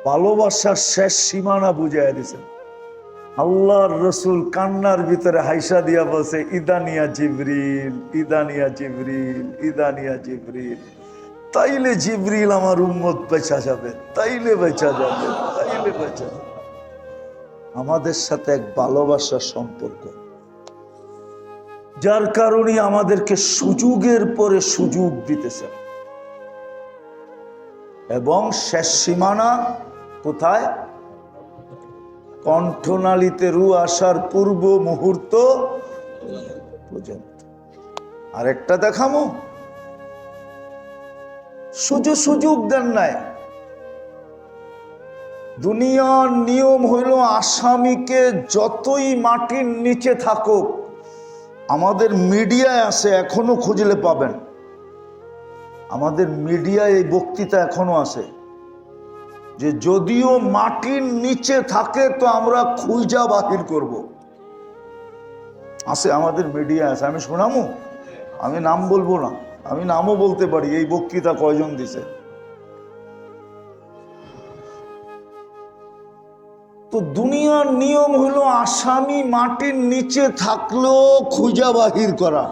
ভালোবাসার শেষ সীমানা বুঝাইয়া দিছেন। আল্লাহর রসুল কান্নার ভিতরে হাইসা দিয়া বলছে, ইদানিয়া জিবরিল, ইদানিয়া জিবরিল, ইদানিয়া জিবরিল। তাইলে জিবরিল আমার উম্মত বেঁচা যাবে, তাইলে বেঁচা যাবে, তাইলে বেঁচা যাবে। আমাদের সাথে এক ভালোবাসার সম্পর্ক, যার কারণে আমাদেরকে সুযোগের পরে সুযোগ দিতেছেন। এবং শেষ সীমানা কোথায়? কণ্ঠনালীতে রু আসার পূর্ব মুহূর্ত পর্যন্ত। আরেকটা দেখামো, সুযোগ দেন নাই। দুনিয়ার নিয়ম হইল আসামিকে যতই মাটির নিচে থাকুক, আমাদের মিডিয়ায় আছে, এখনো খুঁজলে পাবেন। আমাদের মিডিয়ায় এই বক্তৃতা এখনো আছে যে যদিও মাটির নিচে থাকে তো আমরা খুঁজা বাহির করব। আছে, আমাদের মিডিয়া আছে, আমি শোনামু, আমি নাম বলবো না, আমি নামও বলতে পারি। এই বক্তৃতা কয়জন দিছে? তো দুনিয়ার নিয়ম হলো আসামি মাটির নিচে থাকলেও খুঁজা বাহির করা,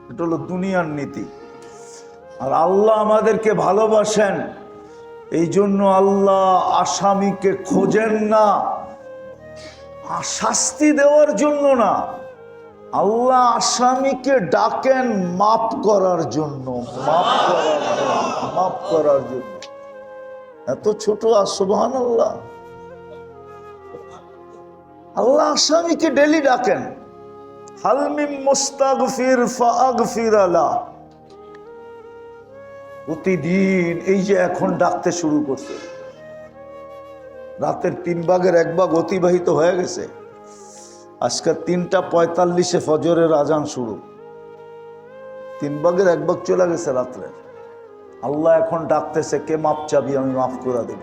এটা হলো দুনিয়ার নীতি। আর আল্লাহ আমাদেরকে ভালোবাসেন, এই জন্য আল্লাহ আসামিকে খোঁজেন না শাস্তি দেওয়ার জন্য না, আল্লাহ আসামিকে ডাকেন মাফ করার জন্য, মাফ করার জন্য। এত ছোট সুবহানাল্লাহ। আল্লাহ আসামিকে ডেলি ডাকেন, হাল মিন মুস্তাগফির ফাগফির লা। প্রতিদিন এই যে এখন ডাকতে শুরু করছে, রাতের 3 ভাগের 1 ভাগ অতিবাহিত হয়ে গেছে, আজকে 3:45 ফজরের আজান শুরু, 3 ভাগের 1 ভাগ চলে গেছে রাত্রে। আল্লাহ এখন ডাকতেছে, কে মাপ চাবি, আমি মাফ করে দেব।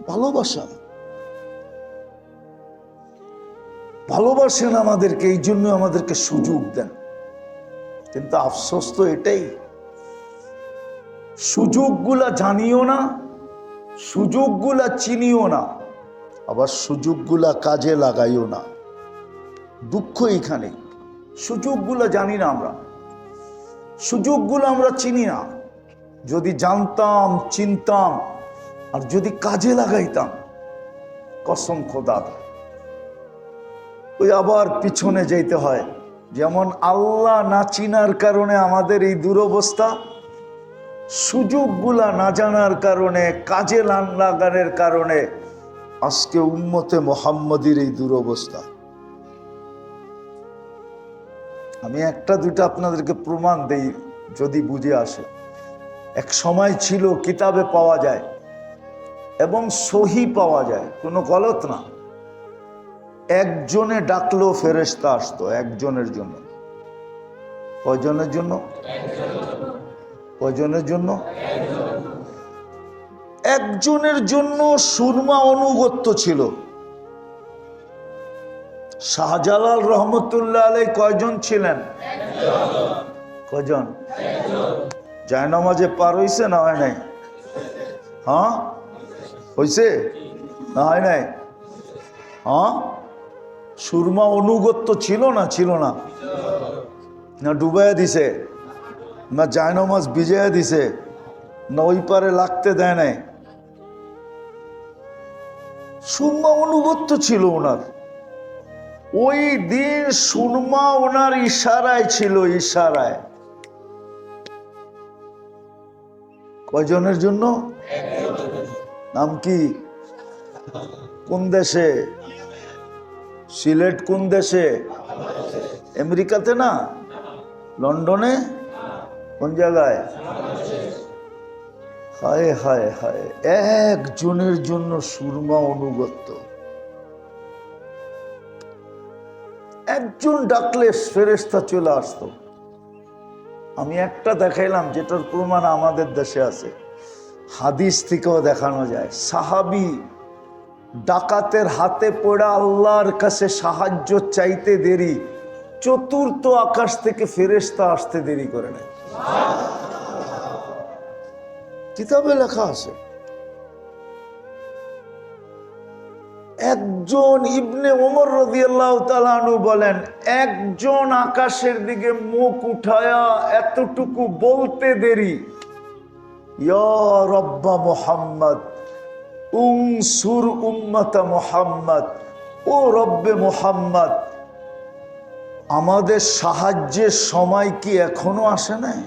ভালোবাসা, ভালোবাসেন আমাদেরকে, এই জন্য আমাদেরকে সুযোগ দেন। কিন্তু আফসোস তো এটাই, সুযোগগুলা জানিও না, সুযোগগুলা চিনিও না, আবার সুযোগগুলা কাজে লাগাইও না। দুঃখ এইখানে, সুযোগগুলা জানি না আমরা, সুযোগগুলো আমরা চিনি না। যদি জানতাম, চিনতাম, আর যদি কাজে লাগাইতাম, কসম খোদার, ওই আবার পিছনে যেতে হয়। যেমন আল্লাহ না চিনার কারণে আমাদের এই দুরবস্থা, সুযোগগুলা না জানার কারণে, কাজে লাগানোর কারণে আজকে উম্মতে মুহাম্মাদীর এই দুরবস্থা। আমি 1-2টা আপনাদেরকে প্রমাণ দেই যদি বুঝে আসে। এক সময় ছিল কিতাবে পাওয়া যায় এবং সহি পাওয়া যায়, কোনো গলত না। একজনে ডাকলো ফেরেশতা আসতো, একজনের জন্য। কয়জনের জন্য? কয়জনের জন্য? একজনের জন্য। সুরমা অনুগত্য ছিল। শাহজালাল রহমতুল্লাহ আলাই কয়জন ছিলেন? কয়জন? জায়নামাজে পার হইছে না হয় নাই? হ্যাঁ হইছে না হয় নাই? হ্যাঁ, সুরমা অনুগত্য ছিল না? ছিল না? না ডুবাইয়া দিছে, না জায়নামাজ ভিজাইয়া দিছে, না ওই পারে লাগতে দেয় নাই? সুরমা অনুগত্য ছিল ওনার। ওই দিন সুরমা ওনার ইশারায় ছিল, ইশারায়। কয়জনের জন্য? নাম কি? কোন দেশে? সিলেট কোন দেশে? আমেরিকাতে না, লন্ডনে? কোন জায়গায়? হায় হায় হায়, একজনের জন্য সুরমা অনুগত্য। একজন ডাকলে ফেরেশতা চলে আসতো। আমি একটা দেখাইলাম যেটার প্রমাণ আমাদের দেশে আছে, হাদিস থেকেও দেখানো যায়। সাহাবী ডাকাতের হাতে পড়া আল্লাহর কাছে সাহায্য চাইতে দেরি, 4র্থ আকাশ থেকে ফেরেশতা আসতে দেরি করে নাই। কিতাবে লেখা আছে। একজন ইবনে ওমর রাদিয়াল্লাহু তাআলা আনহু বলেন, একজন আকাশের দিকে মুখ উঠায়া এতটুকু বলতে দেরি, ইয়া রব্বা মুহাম্মদ উনসুর উম্মাতা মুহাম্মদ, ও রব্বে মুহাম্মদ, আমাদের সাহায্যের সময় কি এখনো আসে নাই?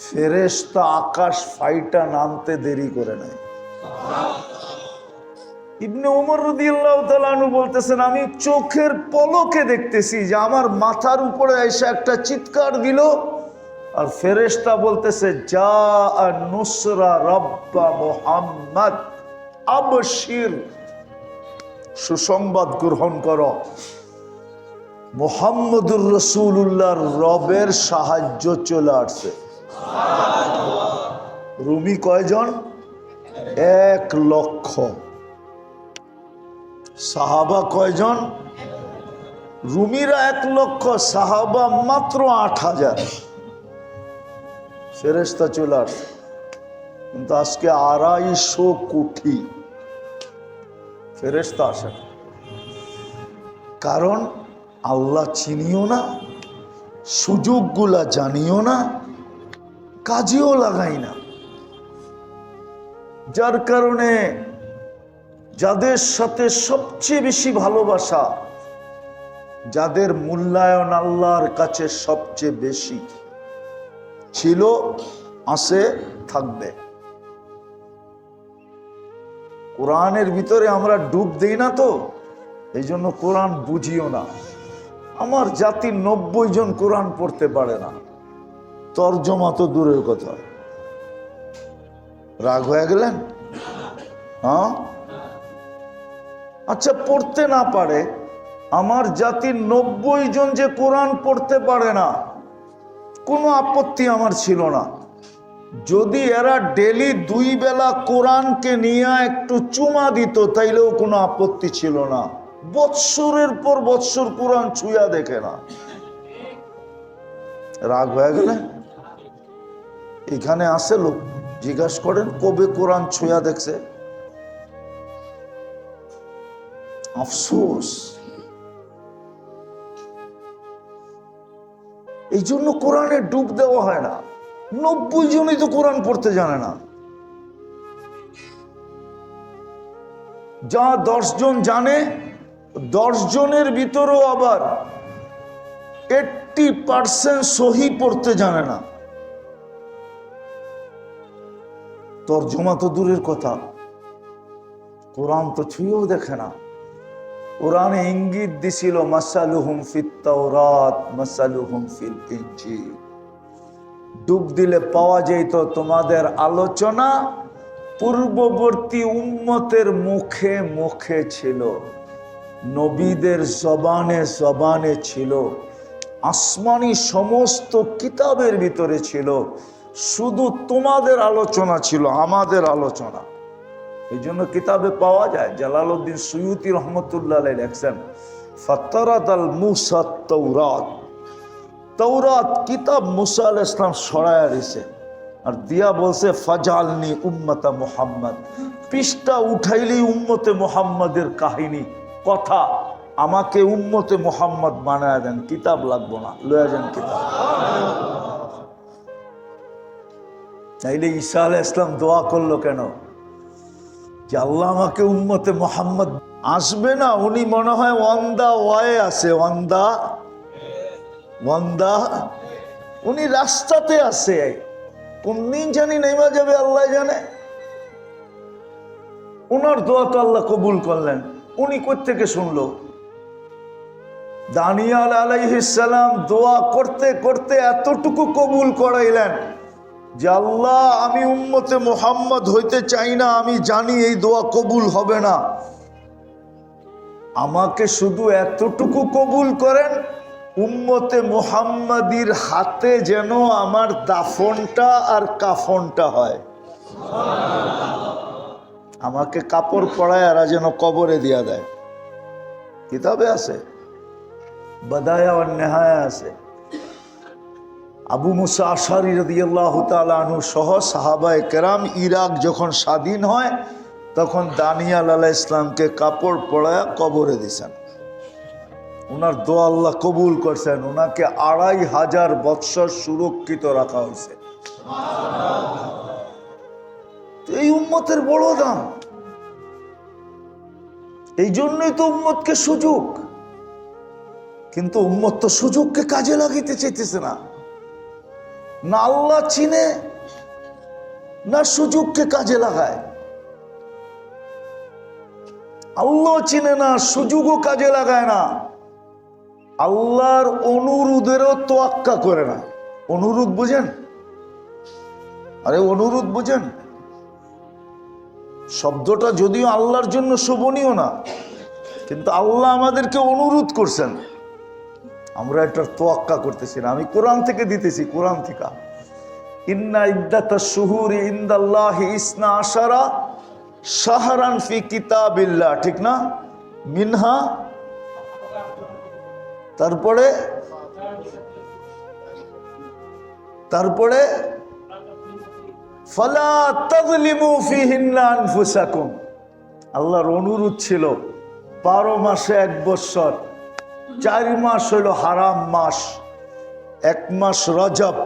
ফেরেশতা আকাশ ফাইটা নামতে দেরি করে নাই। ইবনে ওমর রাদিয়াল্লাহু তাআলা আনহু বলতেছেন, আমি চোখের পলকে দেখতেছি যে আমার মাথার উপরে এসে একটা চিৎকার দিল, আর ফেরেশতা বলতেছে, যা নুসরা রব্বা মুহাম্মদ আবশির, সুসংবাদ গ্রহণ করো, মুহাম্মদুর রাসূলুল্লাহর রবের সাহায্য চলে আসছে। রুমি কয়জন? 1,00,000। সাহাবা কয়জন? রুমিরা 1,00,000, সাহাবা মাত্র 8,000। ফেরেশতা চলে আসছে, কিন্তু আজকে 250 কোটি ফেরেশতা আসে। কারণ আল্লাহ চিনিও না, সুযোগগুলা জানিও না, কাজেও লাগাই না। যার কারণে যাদের সাথে সবচেয়ে বেশি ভালোবাসা, যাদের মূল্যায়ন আল্লাহর কাছে সবচেয়ে বেশি ছিল, আছে, থাকবে। কোরআনের ভিতরে আমরা ডুব দেই না তো, এই জন্য কোরআন বুঝিও না। আমার জাতির 90 জন কোরআন পড়তে পারে না, তর্জমা তো দূরের কথা। রাগ হয়ে গেলেন? হ্যাঁ, আচ্ছা, পড়তে না পারে, আমার জাতির 90 জন যে কোরআন পড়তে পারে না, কোনো আপত্তি আমার ছিল না। যদি এরা ডেলি 2 বেলা কোরআনকে নিয়ে একটু চুমা দিত, তাইলেও কোনো আপত্তি ছিল না। বৎসরের পর বৎসর কোরআন ছুঁয়া দেখে না। রাগ হয়ে গেলে? এখানে আসে লোক, জিজ্ঞাসা করেন কবে কোরআন ছুঁয়া দেখছে? আফসোস। এই জন্য কোরআনে ডুব দেওয়া হয় না। 90 জনই তো কোরআন পড়তে জানে না। যা 10 জন জানে, 10 জনের ভিতরেও আবার 80% সহি পড়তে জানে না। তর্জমা তো দূরের কথা, কোরআন তো ছুঁয়েও দেখে না। কোরআনে ইঙ্গিত দিছিল, মাসালুহুম ফিত তাওরাত মাসালুহুম ফিল ইনজিল। ডুব দিলে পাওয়া যেত তোমাদের আলোচনা পূর্ববর্তী উম্মতের মুখে মুখে ছিল, নবীদের জবানে জবানে ছিল, আসমানি সমস্ত কিতাবের ভিতরে ছিল। শুধু তোমাদের আলোচনা ছিল, আমাদের আলোচনা। এই জন্য কিতাবে পাওয়া যায়, জালালউদ্দিন সুয়ুতি রহমতুল্লাহ আলাইহি লেখছেন, ফাতারাদাল মুসা তাওরাত, তাওরাত কিতাব মুসা আলাইহিস সালাম সরায়া দিয়েছে, আর দিয়া বলছে ফাজালনি উম্মতা মুহাম্মদ। পৃষ্ঠা উঠাইলেই উম্মতে মুহাম্মাদের কাহিনী, কথা, আমাকে উম্মতে মুহাম্মদ বানায়া দেন, কিতাব লাগবো না, লয়া যান কিতাব। তাইলে ঈসা আলাইহিস সালাম দোয়া করলো কেন? যে আল্লাহ আমাকে উম্মতে মুহাম্মদ। আসবে না, উনি মনে হয় অন দা ওয়ে আছে, উনি রাস্তাতে আছে, কোন দিন জানি নেমা যাবে আল্লাহ জানে। উনার দোয়া তো আল্লাহ কবুল করলেন, উনি কই থেকে শুনলো? দানিয়াল আলাইহিস সালাম দোয়া করতে করতে এতটুকু কবুল করাইলেন যে আল্লাহ, আমি উম্মতে মুহাম্মদ হইতে চাই না, আমি জানি এই দোয়া কবুল হবে না, আমাকে শুধু এতটুকু কবুল করেন, উম্মতে মুহাম্মাদির হাতে যেন আমার দাফনটা আর কাফনটা হয়। আমাকে কাপড় পরায় এরা যেন কবরে দিয়া দেয়। কিতাবে আছে, বাদায়া ওয়ান নেহায়া আছে। আবু মুসা আশারী রাদিয়াল্লাহু তাআলা আনহু সহ সাহাবায়ে কেরাম ইরাক যখন স্বাধীন হয় তখন দানিয়াল আলাইহিস সালামকে কাপড় পরায়া কবরে দিয়েছেন। ওনার দোয়া আল্লাহ কবুল করছেন। ওনাকে 2500 বৎসর সুরক্ষিত রাখা হয়েছে। এই উম্মতের বড় দাম। এই জন্যই তো উম্মতকে সুযোগ, কিন্তু উম্মত তো সুযোগকে কাজে লাগাইতে চাইতেছে না। না আল্লাহ চিনে, না সুযোগকে কাজে লাগায়। আল্লাহ চিনে না, সুযোগও কাজে লাগায় না, আল্লাহর অনুরোধেরও তোয়াক্কা করে না। অনুরোধ বুঝেন? আরে অনুরোধ বুঝেন? শব্দটা যদিও আল্লাহর জন্য শোভনীয় না, কিন্তু আল্লাহ আমাদেরকে অনুরোধ করছেন, আমরা এটার তোয়াক্কা করতেছি না। আমি কোরআন থেকে দিতেছি, কোরআন থেকে। ইন্না ইদ্দাতাশ শুহুরি ইনদাল্লাহি 12 শাহরান ফি কিতাবিল্লাহ, ঠিক না? মিনহা, তারপরে ফালা তাযলিমু ফিহিন্না আনফুসাকুম। আল্লাহর অনুরোধ ছিল 12 মাসে 1 বৎসর, 4 মাস হলো হারাম মাস, 1 মাস রজব,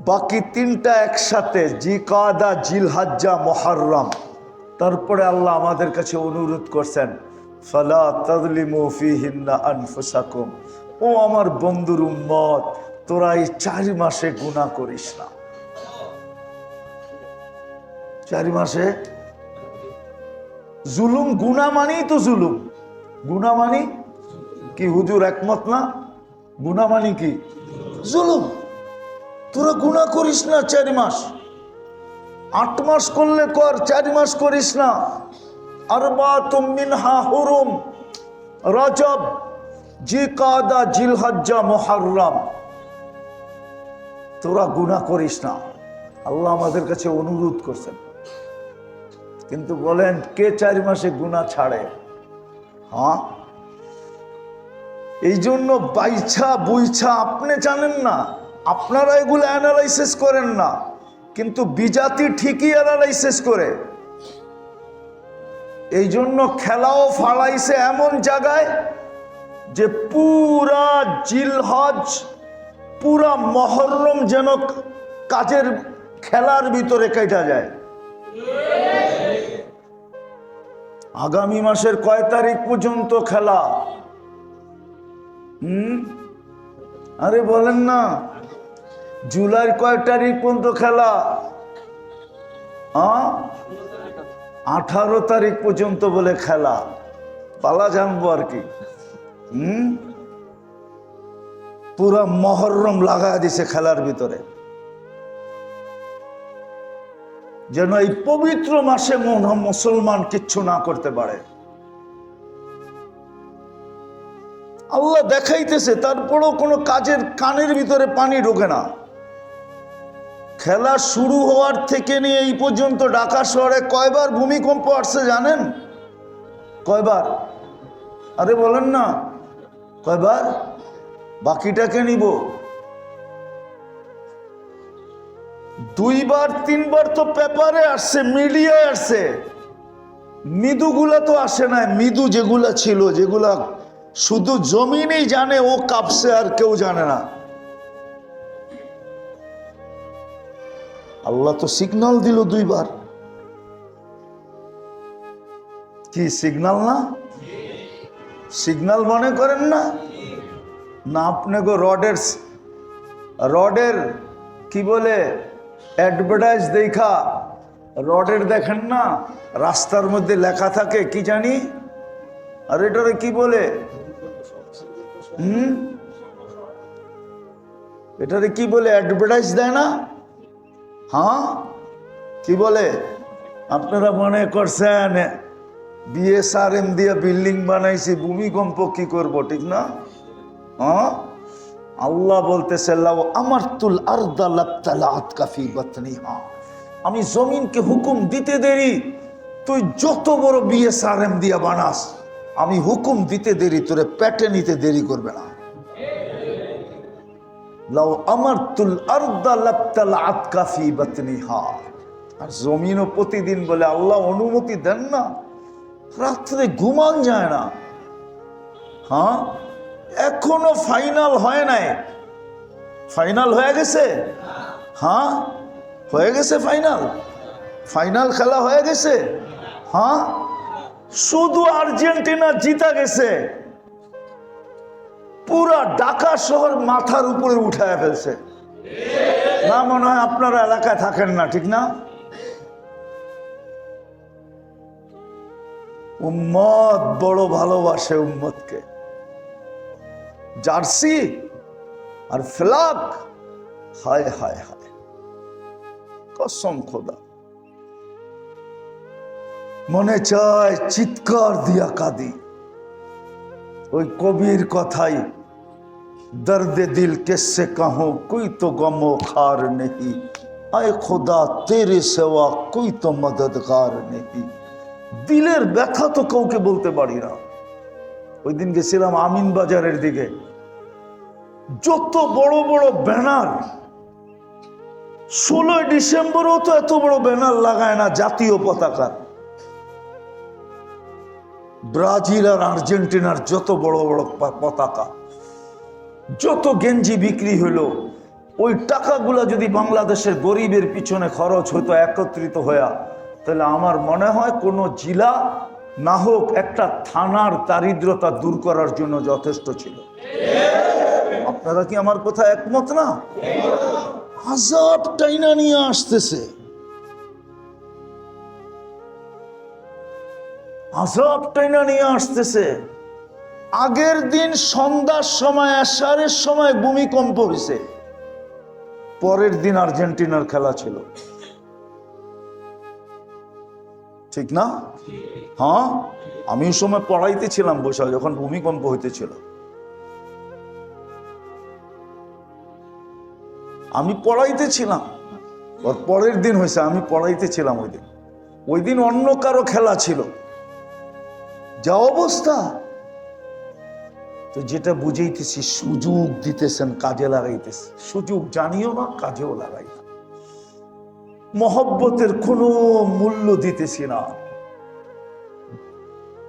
বাকি 3টা একসাথে জিকাদা, জিলহজ্জা, মুহররম। তারপরে আল্লাহ আমাদের কাছে অনুরোধ করছেন ফালা তাযলিমু ফিহিন্না আনফুসাকুম। ও আমার বন্ধুর উম্মত, তোরা এই 4 মাসে গুনাহ করিস না। 4 মাসে জুলুম, গুনাহ মানেই তো জুলুম। গুনাহ মানি কি? হুজুর একমত না? গুনাহ মানি কি? জুলুম। তোরা গুনাহ করিস না 4 মাস। 8 মাস করলে কর, 4 মাস করিস না। আরবাতুম মিনহা হুরুম, রজব, জিকাদা, জিলহজ্জা, মুহররম। তোরা গুনাহ করিস না, আল্লাহ আমাদের কাছে অনুরোধ করছেন। কিন্তু বলেন কে 4 মাসে গুনাহ ছাড়ে? হ্যাঁ, এই জন্য বাইছা বুইছা আপনি জানেন না, আপনারা এগুলো অ্যানালাইসিস করেন না, কিন্তু বিজাতি ঠিকই অ্যানালাইসিস করে। এই জন্য খেলাও ফালাইছে এমন জায়গায় যে পুরা জিলহজ, পুরা মুহররম যেন কাজের খেলার ভিতরে কেটে যায়। আগামী মাসের কয় তারিখ পর্যন্ত খেলা? আরে বলেন না, জুলাইয়ের কয় তারিখ পর্যন্ত খেলা? 18 তারিখ পর্যন্ত বলে খেলা। পালা জানবো আর কি। পুরা মুহররম লাগায় দিছে খেলার ভিতরে, যেন এই পবিত্র মাসে মুসলমান কিচ্ছু না করতে পারে। আল্লাহ দেখাইতেছে, তারপরেও কোনো কাজের কানের ভিতরে পানি ঢোকে না। খেলা শুরু হওয়ার থেকে নিয়ে এই পর্যন্ত ঢাকা শহরে কয়বার ভূমিকম্প আসছে জানেন? কয়বার? আরে বলেন না, কয়বার? বাকিটাকে নিব। 2 বার 3 বার তো পেপারে আসছে, মিডিয়ায় আসছে। মৃদুগুলা তো আসে না। মৃদু যেগুলা ছিল, যেগুলা শুধু জমিনেই জানে ও কাঁপছে, আর কেউ জানে না। আল্লাহ তো সিগন্যাল দিল 2 বার। কি সিগন্যাল না? সিগন্যাল মনে করেন না? না আপনি গো রডের কি বলে অ্যাডভার্টাইজ দেখা, রডের দেখেন না রাস্তার মধ্যে লেখা থাকে কি জানি, আর এটারে কি বলে? এটারে কি বলে? অ্যাডভার্টাইজ দেয় না? হ্যাঁ, কি বলে? আপনারা মনে করছেন বিএসআরএম দিয়ে বিল্ডিং বানাইছি, ভূমিকম্প কি করব, ঠিক না? হ্যাঁ, আল্লাহ বলতেছে আমারতুল আরদা লাবতালাত কাফি বাতনিহা, আমি জমিনকে হুকুম দিতে দেরি, তুই যত বড় বিএসআরএম দিয়ে বানাস, আমি হুকুম দিতে দেরি, তোরে পেটে নিতে দেরি করবে না। লাউ আমারতুল আরদা লাবতালাআত কাফি বাতনিহা। আর জমিনও প্রতিদিন বলে আল্লাহ অনুমতি দেন না, রাত্রে ঘুমান যায় না। হ্যাঁ, এখনো ফাইনাল হয় নাই। ফাইনাল হয়ে গেছে? হ্যাঁ হয়ে গেছে ফাইনাল। ফাইনাল খেলা হয়ে গেছে। হ্যাঁ, শুধু আর্জেন্টিনা জিতা গেছে, পুরা ঢাকা শহর মাথার উপরে উঠায় ফেলছে। না, মনে হয় আপনারা এলাকায় থাকেন না, ঠিক না? উম্মত বড় ভালোবাসে উম্মতকে। জার্সি আর ফ্ল্যাগ, হায় হায় হায়, কসম খোদা, মনে চায় চিৎকার দিয়া কাঁদি। ওই কবির কথাই, দর্দে দিল কিসসে কাহো কোই তো গমো খার নেহি, আয় খোদা তেরে সেওয়া কোই তো মদদগার নেহি। দিলের ব্যথা তো কাউকে বলতে পারি না। ওই দিন গেছিলাম আমিন বাজারের দিকে, যত বড় বড় ব্যানার, 16 ডিসেম্বরও তো এত বড় ব্যানার লাগায় না জাতীয় পতাকা। ব্রাজিল আর আর্জেন্টিনার যত বড় বড় পতাকা, যত গেঞ্জি বিক্রি হলো, ওই টাকাগুলা যদি বাংলাদেশের গরিবের পিছনে খরচ হতো একত্রিত হইয়া, তাহলে আমার মনে হয় কোনো জেলা না হোক একটা থানার দারিদ্রতা দূর করার জন্য যথেষ্ট ছিল। আপনারা কি আমার কথা একমত না? আযাব টাইনা নিয়ে আসতেছে, আযাব টাইনা নিয়ে আসতেছে। আগের দিন সন্ধ্যার সময়, এশারের সময় ভূমিকম্প হয়েছে, পরের দিন আর্জেন্টিনার খেলা ছিল, ঠিক না? হ্যাঁ, আমি ওই সময় পড়াইতেছিলাম বসে যখন ভূমিকম্প হইতেছিল। আমি পড়াইতেছিলাম, ওর পরের দিন হয়েছে, আমি পড়াইতেছিলাম ওই দিন। ওই দিন অন্য কারো খেলা ছিল, যা অবস্থা। তো যেটা বুঝাইতেছি, সুযোগ দিতেছেন, কাজে লাগাইতেছে। সুযোগ জানিও না, কাজেও লাগাই না। মহব্বতের কোনো মূল্য দিতেছি না,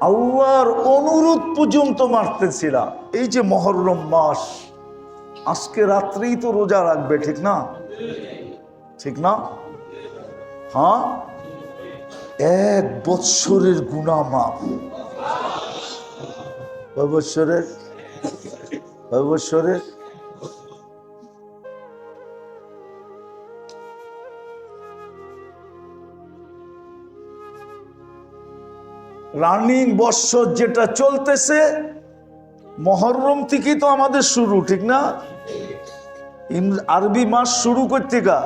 আল্লাহর অনুরোধ পর্যন্ত মারতেছি না। এই যে মুহররম মাস, আজকে রাত্রেই তো রোজা রাখবে, ঠিক না? ঠিক না? হ্যাঁ, 1 বৎসরের গুনাহ মাফ। বৎসরের বৎসরের রানিং বৎসর যেটা চলতেছে, মুহররম থেকেই তো আমাদের শুরু, ঠিক না? আরবি মাস শুরু করতে গা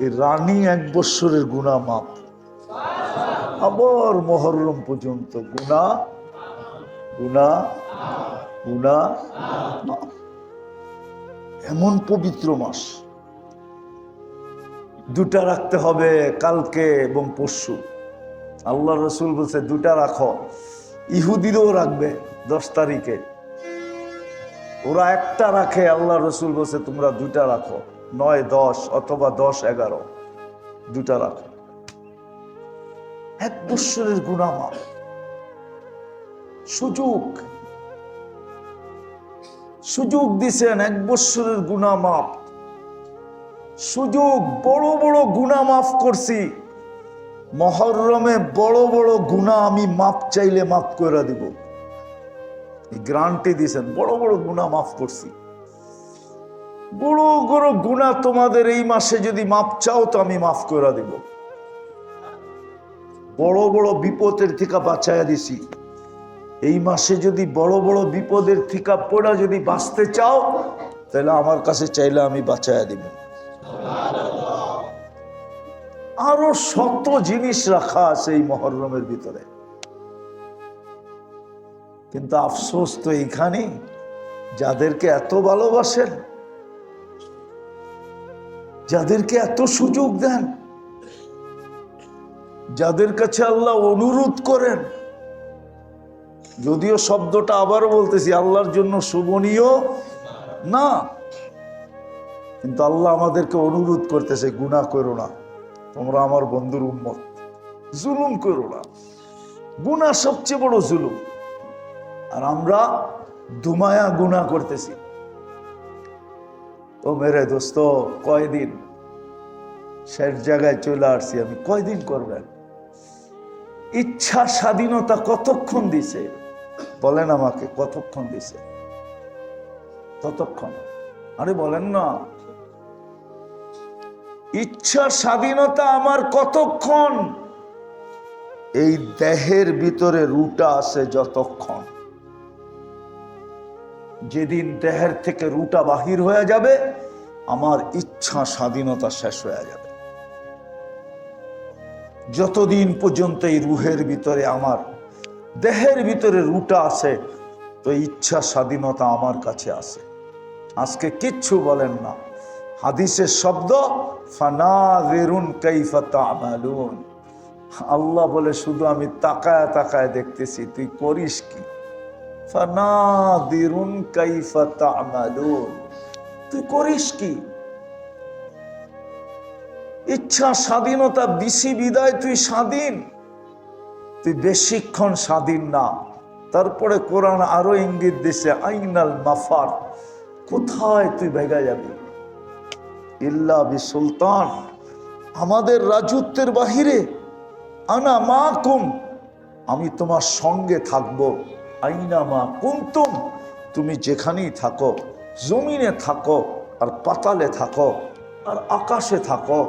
এই রানিং 1 বৎসরের গুনাহ মাফ। আবার মুহররম পর্যন্ত গুনাহ গুনাহ গুনাহ। এমন পবিত্র মাস, 2টা রাখতে হবে, কালকে এবং পরশু। আল্লাহ রসুল বলছে 2টা রাখো। ইহুদিরও রাখবে 10 তারিখে, ওরা 1টা রাখে। আল্লাহ রসুল বলছে তোমরা 2টা রাখো, 9, 10 অথবা 10, 11, 2টা রাখো। 1 বৎসরের গুনাহ মাফ। সুযোগ সুযোগ দিছেন, 1 বৎসরের গুনাহ মাফ। সুযোগ, বড় বড় গুনাহ মাফ করছি। মুহররমে বড় বড় গুনাহ আমি মাফ চাইলে মাফ করে দিব, এই গ্যারান্টি দিয়েছেন। বড় বড় গুনাহ মাফ করছি। বড় বড় গুনাহ তোমাদের এই মাসে যদি মাফ চাও তো আমি মাফ করে দিব। বড় বড় বিপদের থেকে বাঁচাইয়া দিছি। এই মাসে যদি বড় বড় বিপদের থেকে পড়া যদি বাঁচতে চাও, তাহলে আমার কাছে চাইলে আমি বাঁচাইয়া দিব। আরো শত জিনিস রাখা আছে এই মুহররমের ভিতরে, কিন্তু আফসোস তো এইখানে, যাদেরকে এত ভালোবাসেন, যাদেরকে এত সুযোগ দেন, যাদের কাছে আল্লাহ অনুরোধ করেন, যদিও শব্দটা আবারও বলতেছি, আল্লাহর জন্য শোভনীয় না, কিন্তু আল্লাহ আমাদেরকে অনুরোধ করতেছে, গুনাহ করো না, তোমরা আমার বন্ধুর উম্মত, জুলুম করো না। গুনাহ সবচেয়ে বড় জুলুম। আর আমরা দুমায়া গুনাহ করতেছি। তো মেরে দোস্ত, কয়দিন শেষ জায়গায় চলে আসছি আমি। কয়দিন করবেন? ইচ্ছা স্বাধীনতা কতক্ষণ দিছে বলেন আমাকে? কতক্ষণ দিছে? ততক্ষণ। আরে বলেন না, ইচ্ছা স্বাধীনতা আমার কতক্ষণ? এই দেহের ভিতরে রুটা আছে যতক্ষণ। যেদিন দেহের থেকে রুটা বাহির হয়ে যাবে, আমার ইচ্ছা স্বাধীনতা শেষ হয়ে যাবে। যতদিন পর্যন্ত এই রুহের ভিতরে, আমার দেহের ভিতরে রুটা আছে, তো ইচ্ছা স্বাধীনতা আমার কাছে আছে। আজকে কিচ্ছু বলেন না। হাদিসের শব্দ ফানাযিরুন কাইফা তা'মালুন। আল্লাহ বলে, শুধু আমি তাকায় তাকায় দেখতেছি, তুই করিস কি? ফানাযিরুন কাইফা তা'মালুন, তুই করিস কি? ইচ্ছা স্বাধীনতা দিছি বিদায় তুই স্বাধীন, তুই বেশিক্ষণ স্বাধীন না। তারপরে কোরআন আরো ইঙ্গিত দিছে, আইনাল মাফার, কোথায় তুই ভেগা যাবি? ইল্লা বিসুলতান, আমাদের রাজত্বের বাহিরে। আনা মাকুম, আমি তোমার সঙ্গে থাকবো। আইনা মা কুনতুম, তুমি যেখানেই থাকো, জমিনে থাকো আর পাতালে থাকো আর আকাশে থাকো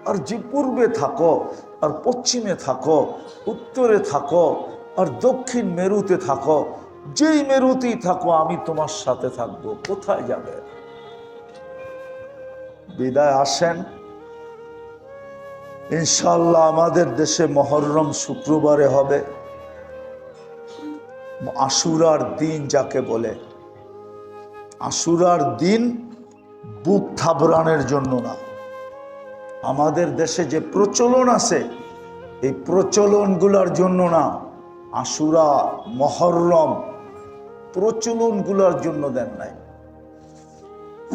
আর যে পূর্বে থাকো আর পশ্চিমে থাকো, উত্তরে থাকো আর দক্ষিণ মেরুতে থাকো, যেই মেরুতেই থাকো আমি তোমার সাথে থাকবো। কোথায় যাবে? বিদায় আসেন। ইনশাআল্লাহ আমাদের দেশে মহররম শুক্রবারে হবে। আশুরার দিন যাকে বলে, আশুরার দিন বুক থাবড়ানোর জন্য না। আমাদের দেশে যে প্রচলন আছে, এই প্রচলনগুলোর জন্য না। আশুরা, মহররম প্রচলনগুলোর জন্য দেন নাই।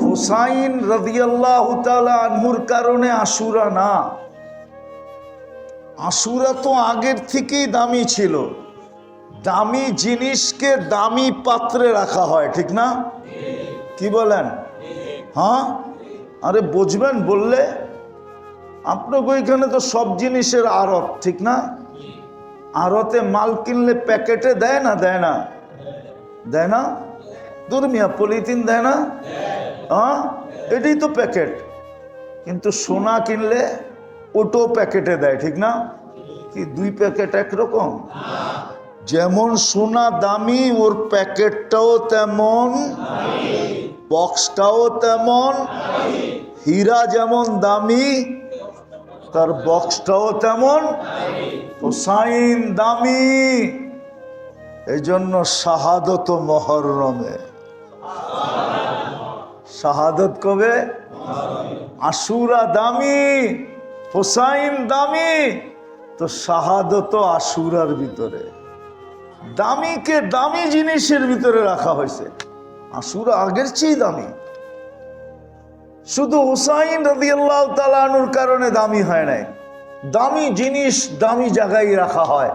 হুসাইন রাদিয়াল্লাহু তাআলা আনহুর কারণে আশুরা না। আশুরা তো আগের থেকেই দামি ছিল। দামি জিনিসকে দামি পাত্রে রাখা হয়, ঠিক না? কি বলেন? হ্যাঁ, আরে বুঝবেন বললে। আপনার ওইখানে তো সব জিনিসের আড়ত, ঠিক না? আড়তে মাল কিনলে প্যাকেটে দেয় না? দেয় না? দেয় না? দুর্মিয়া পলিথিন দেয় না? হ্যাঁ, এটাই তো প্যাকেট। কিন্তু সোনা কিনলে ওটো প্যাকেটে দেয়, ঠিক না? কি দুই প্যাকেট একরকম? যেমন সোনা দামি, ওর প্যাকেটটাও তেমন, বক্সটাও তেমন। হীরা যেমন দামি, তার বক্সটাও তেমন। হুসাইন দামি, এই জন্য শাহাদত মহররমে। শাহাদত কবে? আশুরা দামি, হুসাইন দামি, তো শাহাদত আশুরার ভিতরে। দামিকে দামি জিনিসের ভিতরে রাখা হয়েছে। আশুরা আগের চেয়ে দামি। শুধু হুসাইন রাদিয়াল্লাহু তাআলা আনহুর কারণে দামি হয় নাই। দামি জিনিস দামি জায়গায় রাখা হয়।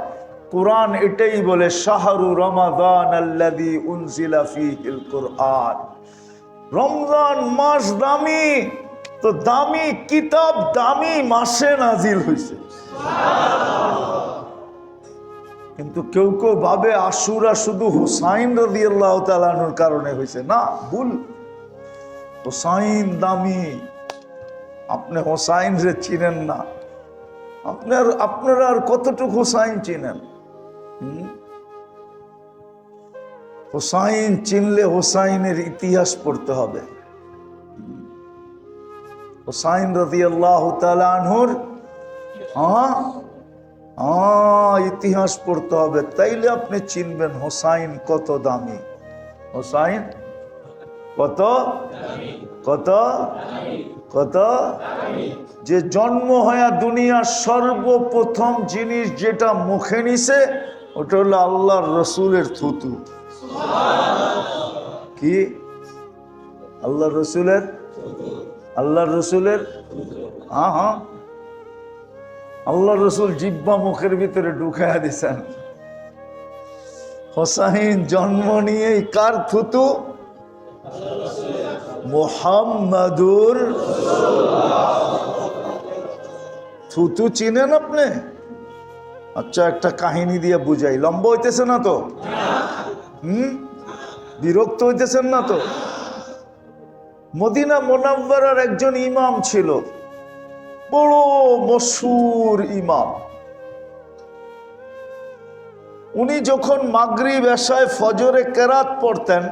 কুরআন এটাই বলে, শাহরু রমাদান আল্লাযী উনজিলা ফীহিল কুরআন। রমজান মাস দামি, তো দামি কিতাব দামি মাসে নাজিল হয়েছে। কিন্তু কেউ কেউ ভাবে আশুরা শুধু হুসাইন রাদিয়াল্লাহু তাআলা আনহুর কারণে হয়েছে। না, ভুল। হুসাইন দামি। আপনি হুসাইন রে চিনেন না। আপনারা আর কতটুকু হুসাইন চিনেন? হুসাইন চিনলে হুসাইনের ইতিহাস পড়তে হবে। হুসাইন রাদিয়াল্লাহু তাআলা আনহুর ইতিহাস পড়তে হবে, তাইলে আপনি চিনবেন হুসাইন কত দামি। হুসাইন কত কত কত? যে জন্ম হয়ে দুনিয়ার সর্বপ্রথম জিনিস যেটা মুখে নিছে, ওটা হলো আল্লাহর রসুলের থুতু। কি? আল্লাহর রসুলের আল্লাহ রসুলের, হ্যাঁ হ্যাঁ, আল্লাহ রসুল জিব্বা মুখের ভিতরে ঢুকাইয়া দিছেন। হোসাইন জন্ম নিয়েই কার থুতু? মুহাম্মাদুর। থুতু চিনেন আপনি? আচ্ছা, একটা কাহিনী দিয়ে বুঝাই, লম্বা হইতেছে না তো? বিরক্ত হইতেছেন না তো? মদিনা মুনাওয়ারার একজন ইমাম ছিল, বড় মশহুর ইমাম। উনি যখন মাগরিব এশায় ফজরে কেরাত পড়তেন,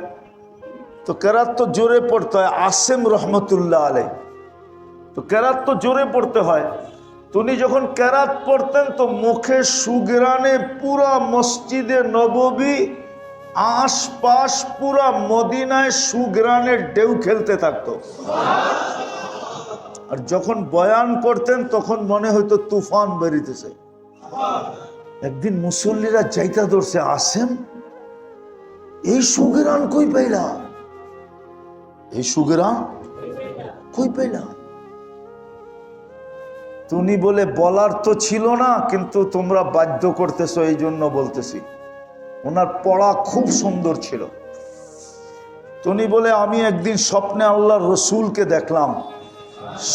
তো কেরাত তো জোরে পড়তে হয়, আসেম রহমতুল্লাহ আলাই, তো কেরাত তো জোরে পড়তে হয়। তো উনি যখন কেরাত পড়তেন তো মুখে সুগরানে পুরা মসজিদে নববী, আশপাশ পুরা মদিনায় সুগরানের ঢেউ খেলতে থাকতো। আর যখন বয়ান করতেন তখন মনে হইতো তুফান বেরিতেছে। একদিন মুসল্লিরা যাইতা ধরছে, আসেন এই সুগরান কই পাইলা, এই সুগরান কই পাইলা? তুমি বলে বলার তো ছিল না, কিন্তু তোমরা বাধ্য করতেছো এই জন্য বলতেছি। ওনার পড়া খুব সুন্দর ছিল। তুমি বলে আমি একদিন স্বপ্নে আল্লাহর রসুলকে দেখলাম,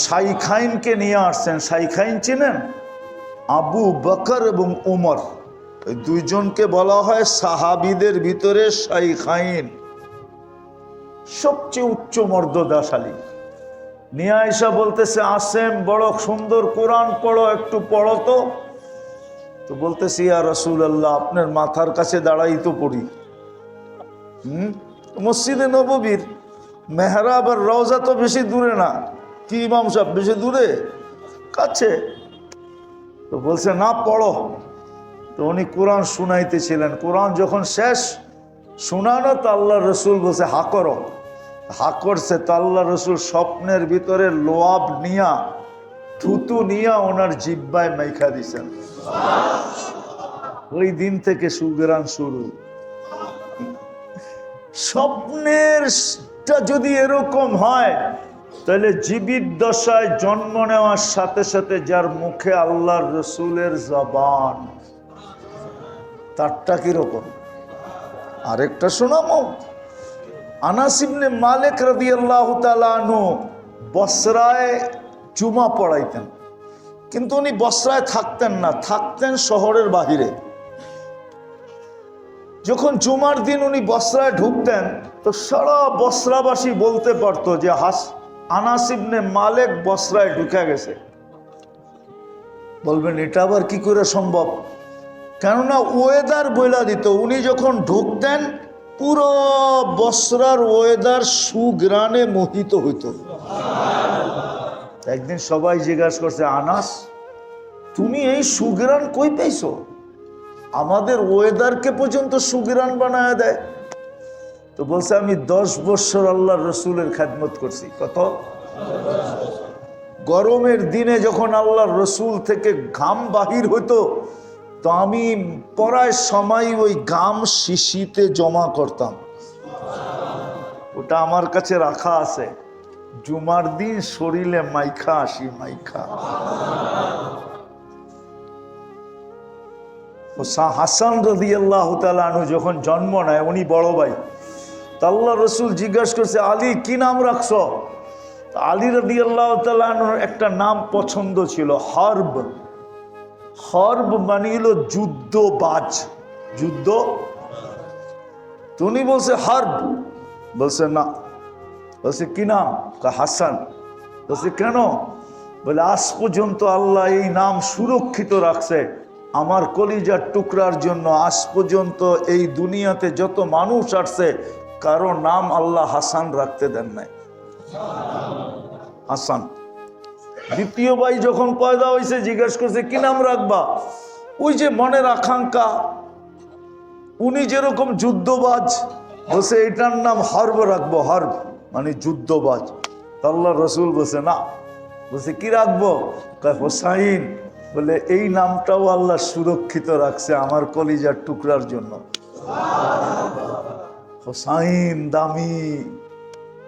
শাইখাইনকে নিয়ে আসছেন। শাইখাইন চেনেন? আবু বকর এবং উমর, এই দুইজনকে বলা হয় সাহাবীদের ভিতরে শাইখাইন, সবচেয়ে উচ্চ মর্যাদাশালী। নিয়ে আয়েশা বলতেছে, আসেম বড় সুন্দর কোরআন পড়ো, একটু পড়ো তো। তো বলতেছি, ইয়া রাসূলুল্লাহ, আপনার মাথার কাছে দাঁড়াই তো পড়ি। মসজিদে নববীর মেহরাব আর রওজা তো বেশি দূরে না, কি ইমাম সাহেব বেশি দূরে, কাছে। তো বলছে না, পড়ো। তো উনি কোরআন শুনাইতেছিলেন। কোরআন যখন শেষ শোনানো, তো আল্লাহ রসুল বলছে হা করো। হা করছে, তো আল্লাহ রসুল স্বপ্নের ভিতরে লোয়াব নিয়া, থুতু নিয়া ওনার জিব্বায় মাইখা দিছেন। ওই দিন থেকে সুগরান শুরু। স্বপ্নের যদি এরকম হয়, তাহলে জীবিত দশায় জন্ম নেওয়ার সাথে সাথে যার মুখে আল্লাহর রসুলের জবান, তারটা কিরকম? আরেকটা শোনাবো। আনাস ইবনে মালিক রাদিয়াল্লাহু তাআলা আনহু বসরায় জুমা পড়াইতেন, কিন্তু উনি বসরায় থাকতেন না, থাকতেন শহরের বাহিরে। যখন জুমার দিন উনি বসরায় ঢুকতেন, তো সারা বসরাবাসী বলতে পারতো যে আনাস ইবনে মালিক বসরায় ঢুকে গেছে। বলবেন এটা আবার কি করে সম্ভব? কেননা ওয়েদার বইলা দিত। উনি যখন ঢুকতেন পুরো বসরার ওয়েদার সুগ্রানে মোহিত হইত। একদিন সবাই জিজ্ঞাসা করছে, আনাস তুমি এই সুগ্রান কই পাইছো? আমাদের ওয়েদারকে পর্যন্ত সুগ্রান বানায় দেয়। তো বলছে, আমি 10 বছর আল্লাহর রসুলের খেদমত করছি। কত? গরমের দিনে যখন আল্লাহর রসুল থেকে ঘাম বাহির হইতো, তো আমি পড়ার সময় ওই ঘাম শিশিতে জমা করতাম। ওটা আমার কাছে রাখা আছে। জুমার দিন শরীরে মাইখা আসি, মাইখা। হাসান রাদিয়াল্লাহু তাআলা আনহু যখন জন্ম নেয়, উনি বড় ভাই। তো আল্লাহ রসুল জিজ্ঞাসা করছে, আলী কি নাম রাখছো? আলী রাদিয়াল্লাহু তাআলা আনহুর একটা নাম পছন্দ ছিল, হরব। হরব মানে হলো যুদ্ধবাজ, যুদ্ধ। তো উনি বলছে হরব। বলছে না। বলছে কি নাম? হাসান। বলছে কেন? বলে আজ পর্যন্ত আল্লাহ এই নাম সুরক্ষিত রাখছে আমার কলিজার টুকরার জন্য। আজ পর্যন্ত এই দুনিয়াতে যত মানুষ আসছে, কারো নাম আল্লাহ হাসান রাখতে দেন নাই। হাসান। দ্বিতীয় ভাই যখন পয়দা হয়েছে, জিজ্ঞেস করছে কি নাম রাখবা? ওই যে মনের আকাঙ্ক্ষা, উনি যেরকম যুদ্ধবাজ, বলছে এটার নাম হরব রাখবো। হরব মানে যুদ্ধবাজ। আল্লাহ রসুল বলছে না। বলছে কি রাখবো? হোসাইন। বলে এই নামটাও আল্লাহ সুরক্ষিত রাখছে আমার কলিজার টুকরার জন্য। হোসাইন দামি।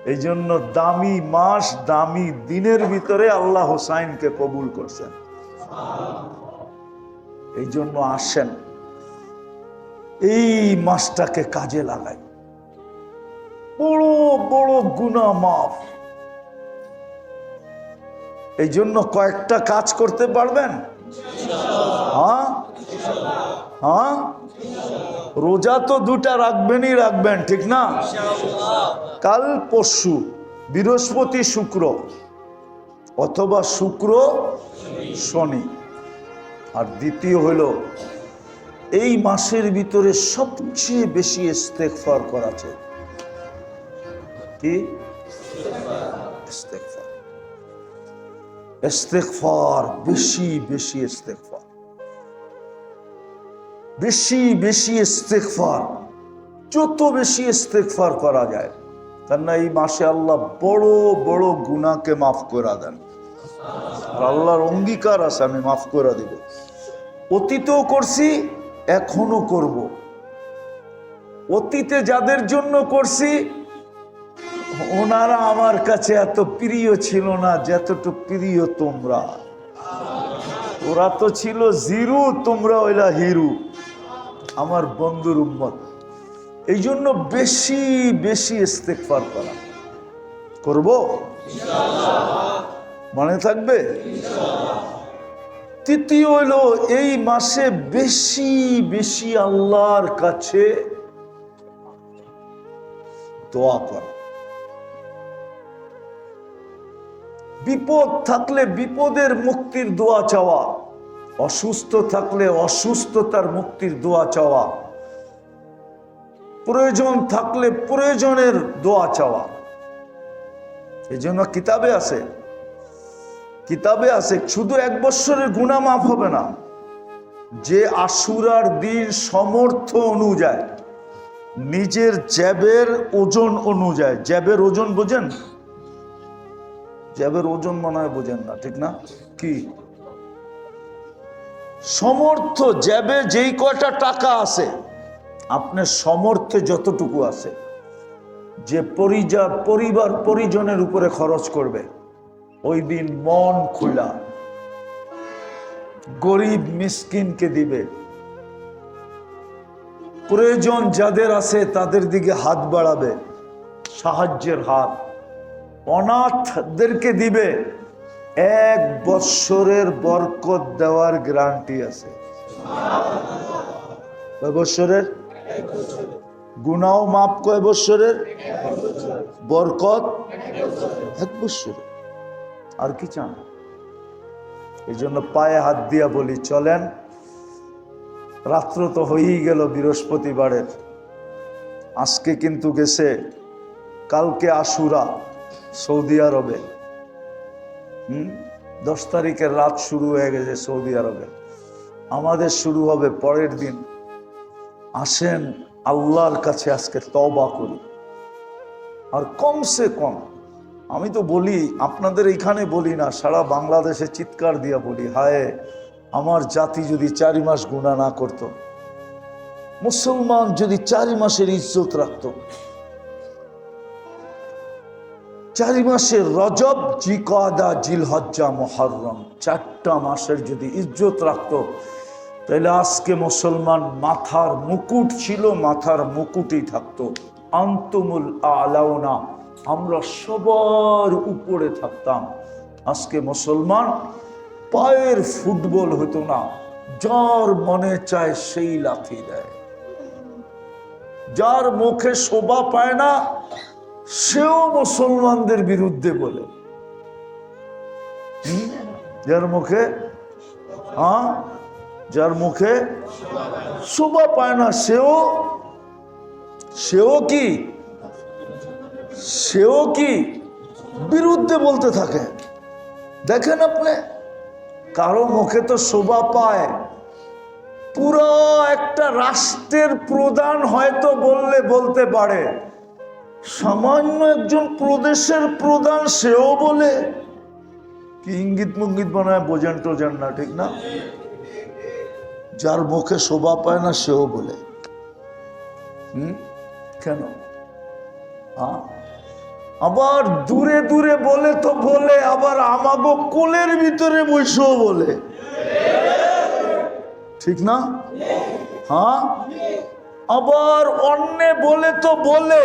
এই জন্য দামি মাস দামি দিনের ভিতরে আল্লাহ হোসাইনকে কবুল করছেন। এই জন্য আসেন এই মাসটাকে কাজে লাগাই, বড় বড় গুনাহ মাফ। এই জন্য কয়েকটা কাজ করতে পারবেন। হ্যাঁ হ্যাঁ, রোজা তো দুটা রাখবেনই রাখবেন, ঠিক না? কাল পরশু, বৃহস্পতি শুক্র, অথবা শুক্র শনি। আর দ্বিতীয় হলো এই মাসের ভিতরে সবচেয়ে বেশি ইস্তেগফার করা চাই। কি ইস্তেগফার? ইস্তেগফার, বেশি বেশি ইস্তেগফার, বেশি বেশি ইস্তেগফার। যত বেশি ইস্তেগফার করা যায়, কেননা এই মাসে আল্লাহ বড় বড় গুনাহকে মাফ করে দেন। আর আল্লাহর অঙ্গীকার আছে, আমি মাফ করে দিব। অতীতেও করছি, এখনো করব। অতীতে যাদের জন্য করছি ওনারা আমার কাছে এত প্রিয় ছিল না যতটুকু প্রিয় তোমরা। ওরা তো ছিল জিরু, তোমরা ওইলা হিরু, আমার বন্ধুর উম্মত। এই জন্য বেশি বেশি ইস্তেগফার করা করব, মনে থাকবে। তৃতীয় হলো এই মাসে বেশি বেশি আল্লাহর কাছে দোয়া করা। বিপদ থাকলে বিপদের মুক্তির দোয়া চাওয়া, অসুস্থ থাকলে অসুস্থতার মুক্তির দোয়া চাওয়া, প্রয়োজন থাকলে প্রয়োজনের দোয়া চাওয়া। এই জন্য কিতাবে আছে, কিতাবে আছে শুধু 1 বছরের গুনাহ মাফ হবে না, যে আশুরার দিন সমর্থ অনুযায়ী, নিজের জ্যাবের ওজন অনুযায়ী। জ্যাবের ওজন বোঝেন? জ্যাবের ওজন মনে হয় বোঝেন না, ঠিক না? কি সমর্থ, জ্যাবে যেই কয়টা টাকা আছে, আপনার সমর্থে যতটুকু আছে, যে পরিবার পরিজনের উপরে খরচ করবে, ওই দিন মন খোলা গরিব মিসকিনকে দিবে। প্রয়োজন যাদের আছে তাদের দিকে হাত বাড়াবে, সাহায্যের হাত। অনাথদেরকে দিবে। 1 বৎসরের বরকত দেওয়ার গ্যারান্টি আছে। কয় বৎসরের? গুনাহ মাপ কয় বৎসরের? বরকত 1 বৎসরের। আর কি চান? এই জন্য পায়ে হাত দিয়া বলি, চলেন। রাত্র তো হয়েই গেল বৃহস্পতিবারের, আজকে কিন্তু গেছে, কালকে আশুরা সৌদি আরবে। 10 তারিখের রাত শুরু হয়ে গেছে সৌদি আরবে, আমাদের শুরু হবে পরের দিন। আসেন আল্লাহর কাছে আজকে তওবা করি। আর কমসে কম, আমি তো বলি, আপনাদের এইখানে বলি না, সারা বাংলাদেশে চিৎকার দিয়া বলি, হায় আমার জাতি যদি 4 মাস গুনাহ না করত, মুসলমান যদি 4 মাসের ইজ্জত রাখত, 4 মাসের রজব, জিকাদা, জিলহজ্জা, মুহররম, 4টা মাসের যদি ইজ্জত রাখত, তাহলে আজকে মুসলমান মাথার মুকুট ছিল, মাথার মুকুটই থাকতো। আনতুমুল আলাউনা, আমরা সবার উপরে থাকতাম। আজকে মুসলমান পায়ের ফুটবল হতো না, যার মনে চায় সেই লাথি দেয়। যার মুখে শোভা পায় না সেও মুসলমানদের বিরুদ্ধে বলে। যার মুখে যার মুখে শোভা পায় না সেও কি বিরুদ্ধে বলতে থাকে। দেখেন আপনি, কারো মুখে তো শোভা পায়, পুরো একটা রাষ্ট্রের প্রধান হয়তো বলতে পারে, সামান্য একজন প্রদেশের প্রধান সেও বলে। কি ইঙ্গিত মুঙ্গিত বানায় বোঝেন টোঝেন না, ঠিক না? যার মুখে শোভা পায় না সেও বলে। কেন? আবার দূরে দূরে বলে তো বলে, আবার আমাগো কোলের ভিতরে বসেও বলে, ঠিক না? হ্যাঁ, আবার অন্য বলে তো বলে,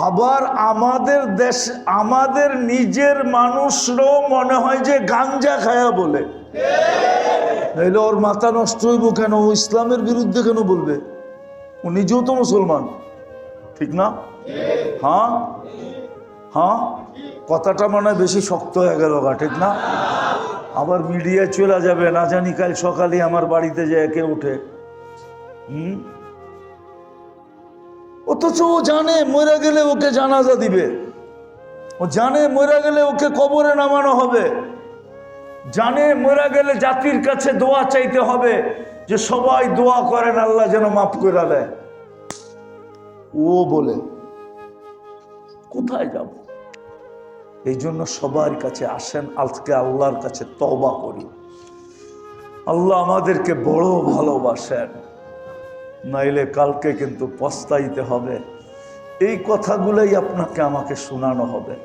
আবার আমাদের দেশ, আমাদের নিজের মানুষরাও মনে হয় যে গাঞ্জা খায়া বলে। নাইলে ওর মাথা নষ্ট হইব কেন? ও ইসলামের বিরুদ্ধে কেন বলবে? ও নিজেও তো মুসলমান, ঠিক না? হ্যাঁ হ্যাঁ, কথাটা মনে হয় বেশি শক্ত হয়ে গেল গা, ঠিক না? আবার মিডিয়ায় চলে যাবে, না জানি কাল সকালে আমার বাড়িতে যে একে উঠে। অথচ ও জানে মরে গেলে ওকে জানাজা দিবে, ও জানে মরে গেলে ওকে কবরে নামানো হবে, জানে মরে গেলে জাতির কাছে দোয়া চাইতে হবে যে সবাই দোয়া করেন আল্লাহ যেন মাফ করে দেয়। ও বলে কোথায় যাব? এই জন্য সবার কাছে আসেন, আজকে আল্লাহর কাছে তওবা করি। আল্লাহ আমাদেরকে বড় ভালোবাসেন, নাইলে কালকে কিন্তু পস্তাইতে হবে। এই কথাগুলোই আপনাকে আমাকে শোনানো হবে।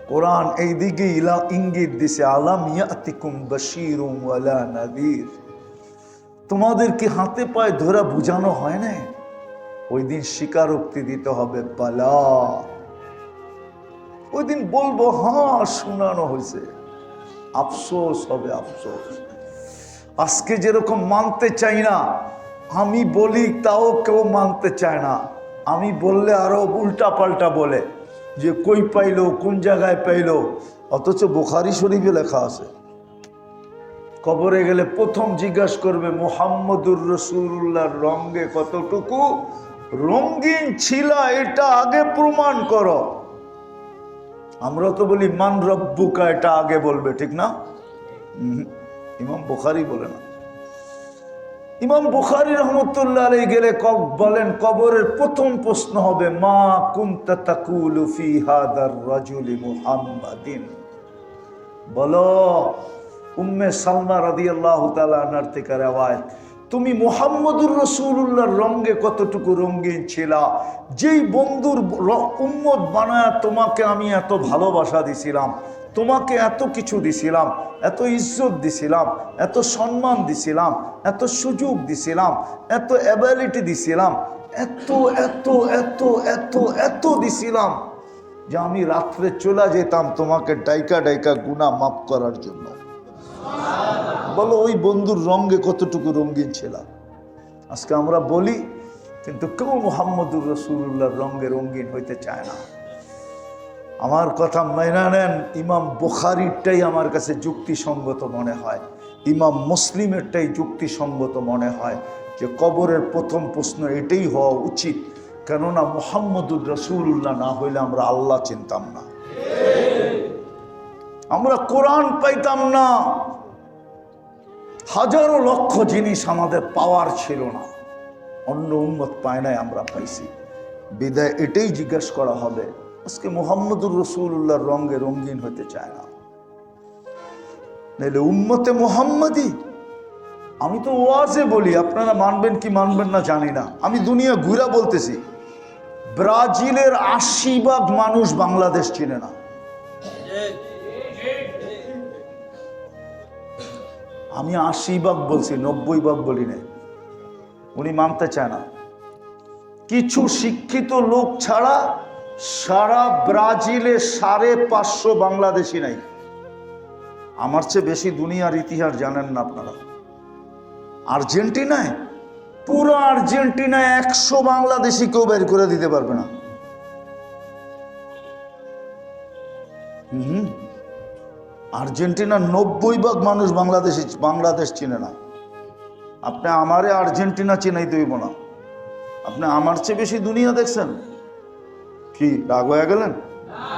কোরআন এই দিকে ইঙ্গিত দিছে, আলাম ইয়াতিকুম বাশীরুম ওয়ালা নাযীর। তোমাদেরকে হাতে পায়ে ধরে বুঝানো হয় না? ওই দিন স্বীকারোক্তি দিতে হবে, বালা। ওই দিন বলবো হ্যাঁ শোনানো হয়েছে, আফসোস হবে, আফসোস। আজকে যেরকম মানতে চাই না, আমি বলি তাও কেউ মানতে চায় না। আমি বললে আরো উল্টা পাল্টা বলে যে কই পাইলো, কোন জায়গায় পাইলো, অথচ বুখারী শরীফে লেখা আছে। কবরে গেলে প্রথম জিজ্ঞাসা করবে মুহাম্মদুর রাসূলুল্লাহর রঙে কতটুকু রঙিন ছিল, এটা আগে প্রমাণ করো। আমরা তো বলি মান রব্বুকা, এটা আগে বলবে, ঠিক না? ইমাম বুখারী বলে না। ইমাম বুখারী রহমতুল্লাহ আলাইহি গেলে বলেন কবরের প্রথম প্রশ্ন হবে মা কুনতা তাকুলু ফি হাদার রাজুলি মুহাম্মাদিন। বলো, উম্মে সালমা রাদিয়াল্লাহু তাআলা আনহার থেকে রওয়ায়াত, তুমি মুহাম্মদুর রাসূলুল্লাহর রঙে কতটুকু রঙিন ছিলা, যেই বন্ধুর উম্মত বানায় তোমাকে আমি এত ভালোবাসা দিছিলাম, তোমাকে এত কিছু দিছিলাম, এত ইজ্জত দিছিলাম, এত সম্মান দিছিলাম, এত সুযোগ দিছিলাম, এত অ্যাবিলিটি দিছিলাম, এত এত এত এত এত দিছিলাম যে আমি রাত্রে চলে যেতাম তোমাকে ডাইকা ডাইকা গুনাহ মাফ করার জন্য। বলো ওই বন্ধুর রঙে কতটুকু রঙিন ছিল। আজকে আমরা বলি, কিন্তু কেউ মুহাম্মদুর রাসূলুল্লাহর রঙে রঙিন হইতে চায় না। আমার কথা মেনে নেন, ইমাম বুখারীরটাই আমার কাছে যুক্তিসঙ্গত মনে হয়, ইমাম মুসলিমেরটাই যুক্তিসঙ্গত মনে হয় যে কবরের প্রথম প্রশ্ন এটাই হওয়া উচিত। কেননা মুহাম্মদুর রাসূলুল্লাহ না হইলে আমরা আল্লাহ চিনতাম না, আমরা কোরআন পাইতাম না, হাজারো লক্ষ জিনিস আমাদের পাওয়ার ছিল না, অন্য উম্মত পায় নাই, আমরা পাইছি। বিদায় এটাই জিজ্ঞাসা করা হবে। আজকে মুহাম্মদুর রাসূলুল্লাহর রঙে রঙিন হতে চায় না, নাইলে উম্মতে মুহাম্মাদি। আমি তো ওয়াজে বলি, আপনারা মানবেন কি মানবেন না জানি না, আমি দুনিয়া ঘুরা বলতেছি, ব্রাজিলের ৮০% মানুষ বাংলাদেশ চিনে না। আমি ৮০% বলছি, ৯০% বলি নাই। উনি মানতে চায় না। কিছু শিক্ষিত লোক ছাড়া সারা ব্রাজিলে ৫৫০ বাংলাদেশি নাই। আমার চেয়ে বেশি দুনিয়ার ইতিহাস জানেন না আপনারা। আর্জেন্টিনায়, পুরো আর্জেন্টিনায় ১০০ বাংলাদেশি কেউ বের করে দিতে পারবে না। আর্জেন্টিনার ৯০% মানুষ বাংলাদেশ চিনে না। আপনি আমারে আর্জেন্টিনা চিনাইতে হইব না। আপনি আমার চেয়ে বেশি দুনিয়া দেখছেন কি? রাগ হয়ে গেলেন?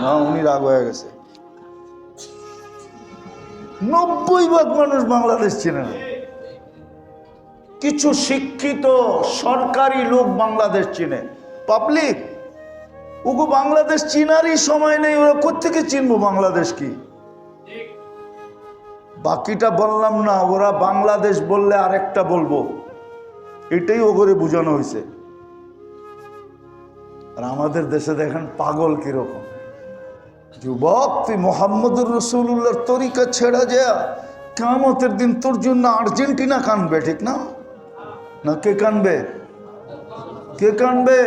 না, উনি রাগ হয়ে গেছে। ৯০% মানুষ বাংলাদেশ চিনে না। কিছু শিক্ষিত সরকারি লোক বাংলাদেশ চিনে, পাবলিক। ওগো বাংলাদেশ চিনারই সময় নেই, ওরা কোত্থেকে চিনবো বাংলাদেশ কি? বাকিটা বললাম না, ওরা বাংলাদেশ বললে আরেকটা বলবো, এটাই ওগরে বোঝানো হয়েছে। আর আমাদের দেশে দেখেন পাগল কিরকম। যুবক, তুই মোহাম্মদুর রসুল্লাহর তরিকা ছেড়া যায়, কিয়ামতের দিন তোর জন্য আর্জেন্টিনা কানবে, ঠিক না? না কে কানবে? কে কানবে?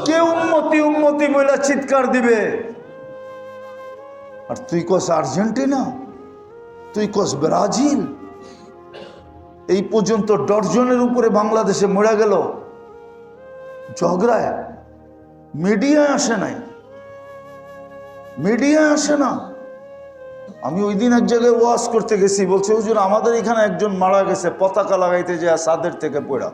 কে উম্মতি উম্মতি বলে চিৎকার দিবে। আর তুই কস আর্জেন্টিনা, তুই কস ব্রাজিল। এই পর্যন্ত ডজনের উপরে বাংলাদেশে মরে গেল ঝগড়ায়। মিডিয়ায় আসে নাই, মিডিয়ায় আসে না। আমি ওই দিন এক জায়গায় ওয়াজ করতে গেছি, বলছে হুজুর আমাদের এখানে একজন মারা গেছে পতাকা লাগাইতে যায় ছাদের থেকে পড়া,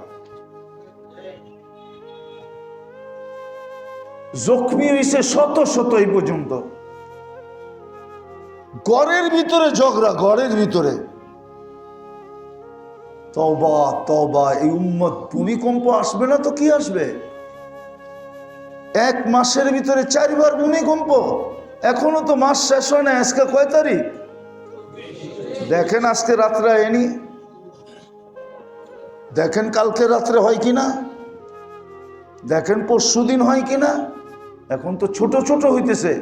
জখমি হয়েছে শত শত। এই পর্যন্ত ঘরের ভিতরে ঝগড়া, ঘরের ভিতরে। তওবা তওবা, এই উম্মত ভূমিকম্প আসবে না তো কি আসবে? এক মাসের ভিতরে 4 বার ভূমিকম্প। এখনো তো মাস শেষ হয় না। আজকে কয় তারিখ দেখেন? আজকে রাত্রে এনি দেখেন, কালকে রাত্রে হয় কিনা দেখেন, পরশু দিন হয় কিনা। এখন তো ছোট ছোট হইতেছে।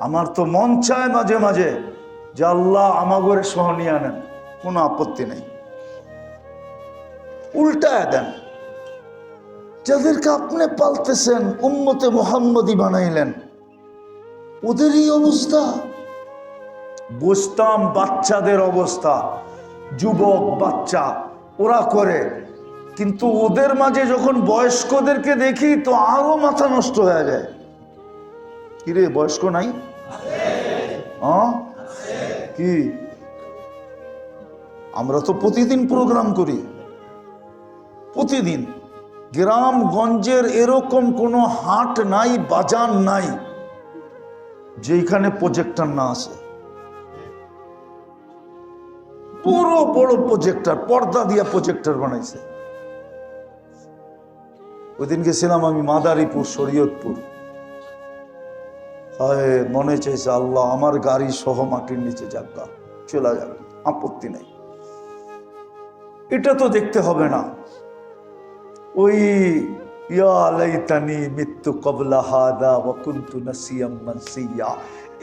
আমার তো মন চায় মাঝে মাঝে যে আল্লাহ আমাগরে সহনিয়ে আনেন, কোনো আপত্তি নেই, উল্টায় দেন। যাদেরকে আপনি পালতেছেন, উম্মতে মুহাম্মদী বানাইলেন, ওদেরই অবস্থা। বুঝতাম বাচ্চাদের অবস্থা, যুবক বাচ্চা ওরা করে, কিন্তু ওদের মাঝে যখন বয়স্কদেরকে দেখি তো আরো মাথা নষ্ট হয়ে যায়। কিরে বয়স্ক নাই? কি আমরা তো প্রতিদিন প্রোগ্রাম করি, প্রতিদিন। গ্রামগঞ্জের এরকম কোনো হাট নাই, বাজার নাই যেখানে প্রজেক্টর না আছে। বড় বড় প্রজেক্টর, পর্দা দিয়া প্রজেক্টর বানাইছে। ওই দিন গেছিলাম আমি মাদারীপুর, শরীয়তপুর। হায়, মনে চাইছে আল্লাহ আমার গাড়ি সহ মাটির নিচে যাক, চলে যাক, আপত্তি নেই। এটা তো দেখতে হবে না। ওই ইয়া লাইতানি মিত্তু ক্বাবলা হাদা ওয়া কুনতু নাসিয়াম মানসিয়া,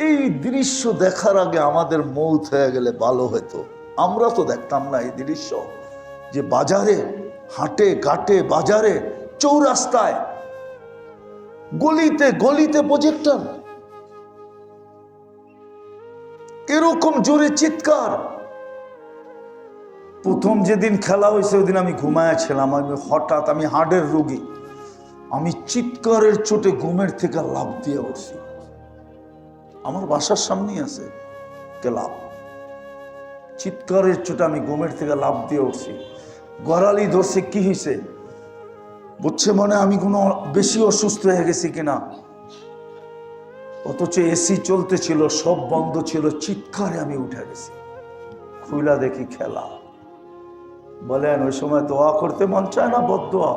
এই দৃশ্য দেখার আগে আমাদের মৌত হয়ে গেলে ভালো হতো। আমরা তো দেখতাম না এই দৃশ্য, যে বাজারে, হাটে ঘাটে, বাজারে, চৌরাস্তায়, গলিতে গলিতে প্রজেক্টর, এরকম জোরে চিৎকার। প্রথম যেদিন খেলা হয়েছে ওই দিন আমি ঘুমায়াছিলাম। হঠাৎ, আমি হার্টের রোগী, আমি চিৎকারের চোটে ঘুমের থেকে লাফ দিয়ে উঠছি। আমার বাসার সামনেই আছে ক্লাব। চিৎকারের চোটে আমি ঘুমের থেকে লাফ দিয়ে উঠছি। গড়ালি ধরছে, কি হয়েছে বুঝছে মনে আমি কোনো বেশি অসুস্থ হয়ে গেছি কিনা। অথচ এসি চলতেছিল, সব বন্ধ ছিল, চিৎকারে আমি উঠে গেছি। খুইলা দেখি খেলা। বলেন ওই সময় দোয়া করতে মন চায় না? বদদোয়া।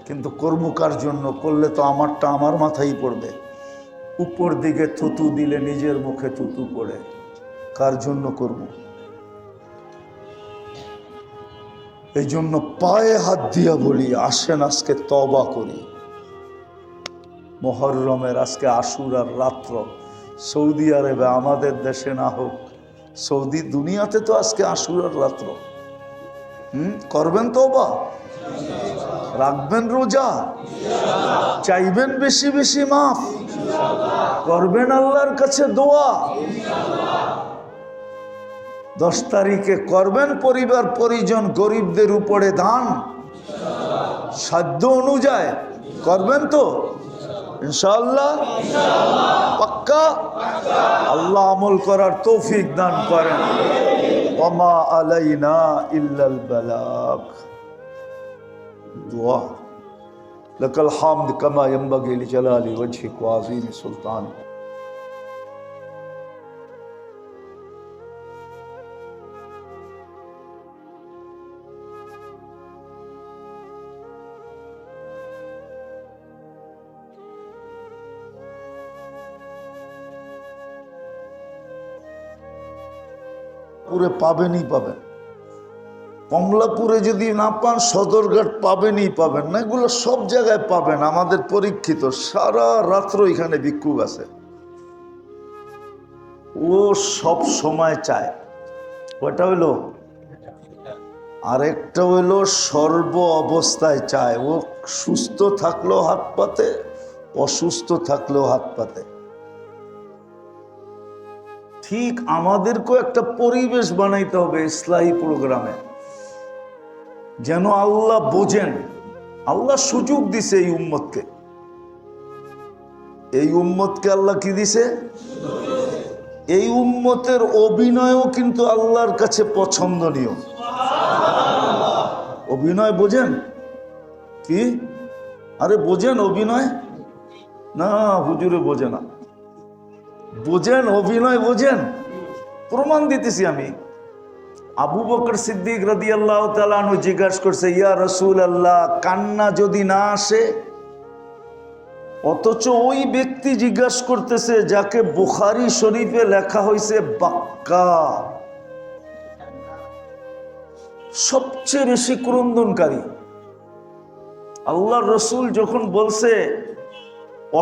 কিন্তু কর্মকার জন্য করলে তো আমারটা আমার মাথায় পড়বে। উপর দিকে থুতু দিলে নিজের মুখে থুতু পড়ে, কার জন্য করব? এই জন্য পায়ে হাত দিয়া বলি, আসেন আজকে তওবা করি। মুহররমের আজকে আশুরার রাত্র, সৌদি আরবে, আমাদের দেশে না হোক, সৌদি দুনিয়াতে তো আজকে আশুরার রাত্র। করবেন তওবা, রাখবেন রোজা, চাইবেন বেশি বেশি মাফ, করবেন আল্লাহর কাছে দোয়া। 10 তারিখে করবেন পরিবার পরিজন গরিবদের উপরে দান, সাধ্য অনুযায়ী করবেন তো ইনশাআল্লাহ? পাক্কা? আল্লাহ আমল করার তৌফিক দান করেন। ওমা আলাইনা ইল্লাল বালাগ। দুয়া। লাকাল হামদ কামা ইয়ানবাগি লিজালালি ওয়াজহিক ওয়া আযীমি সুলতানিক। পুরে পাবেনই পাবেন। কমলাপুরে যদি না পান সদরঘাট পাবেনই পাবেন না, এগুলো সব জায়গায় পাবেন। আমাদের পরীক্ষিত সারা রাত্র এখানে ভিক্ষুক আছে, ও সব সময় চায়। কয়টা হইলো? আরেকটা হইলো সর্ব অবস্থায় চায়। ও সুস্থ থাকলেও হাত পাতে, অসুস্থ থাকলেও হাত পাতে। ঠিক আমাদেরকেও একটা পরিবেশ বানাইতে হবে ইসলাহি প্রোগ্রামে, যেন আল্লাহ বোঝেন। আল্লাহ সুযোগ দিছে এই উম্মতকে, এই উম্মতকে আল্লাহ কি দিছে? এই উম্মতের অভিনয়ও কিন্তু আল্লাহর কাছে পছন্দনীয়। অভিনয় বোঝেন কি? আরে বোঝেন অভিনয়? না, হুজুরে বোঝে না। বোঝেন অভিনয়, বোঝেন? প্রমাণ দিতেছি আমি। আবু বকর সিদ্দিক রাদিয়াল্লাহু তাআলা আনহু জিজ্ঞাসা করছে, ইয়া রাসূলুল্লাহ, কান্না যদি না আসে? অথচ ওই ব্যক্তি জিজ্ঞাসা করতেছে যাকে বুখারী শরীফে লেখা হয়েছে বাক্কা, সবচেয়ে বেশি ক্রন্দনকারী। আল্লাহর রসুল যখন বলছে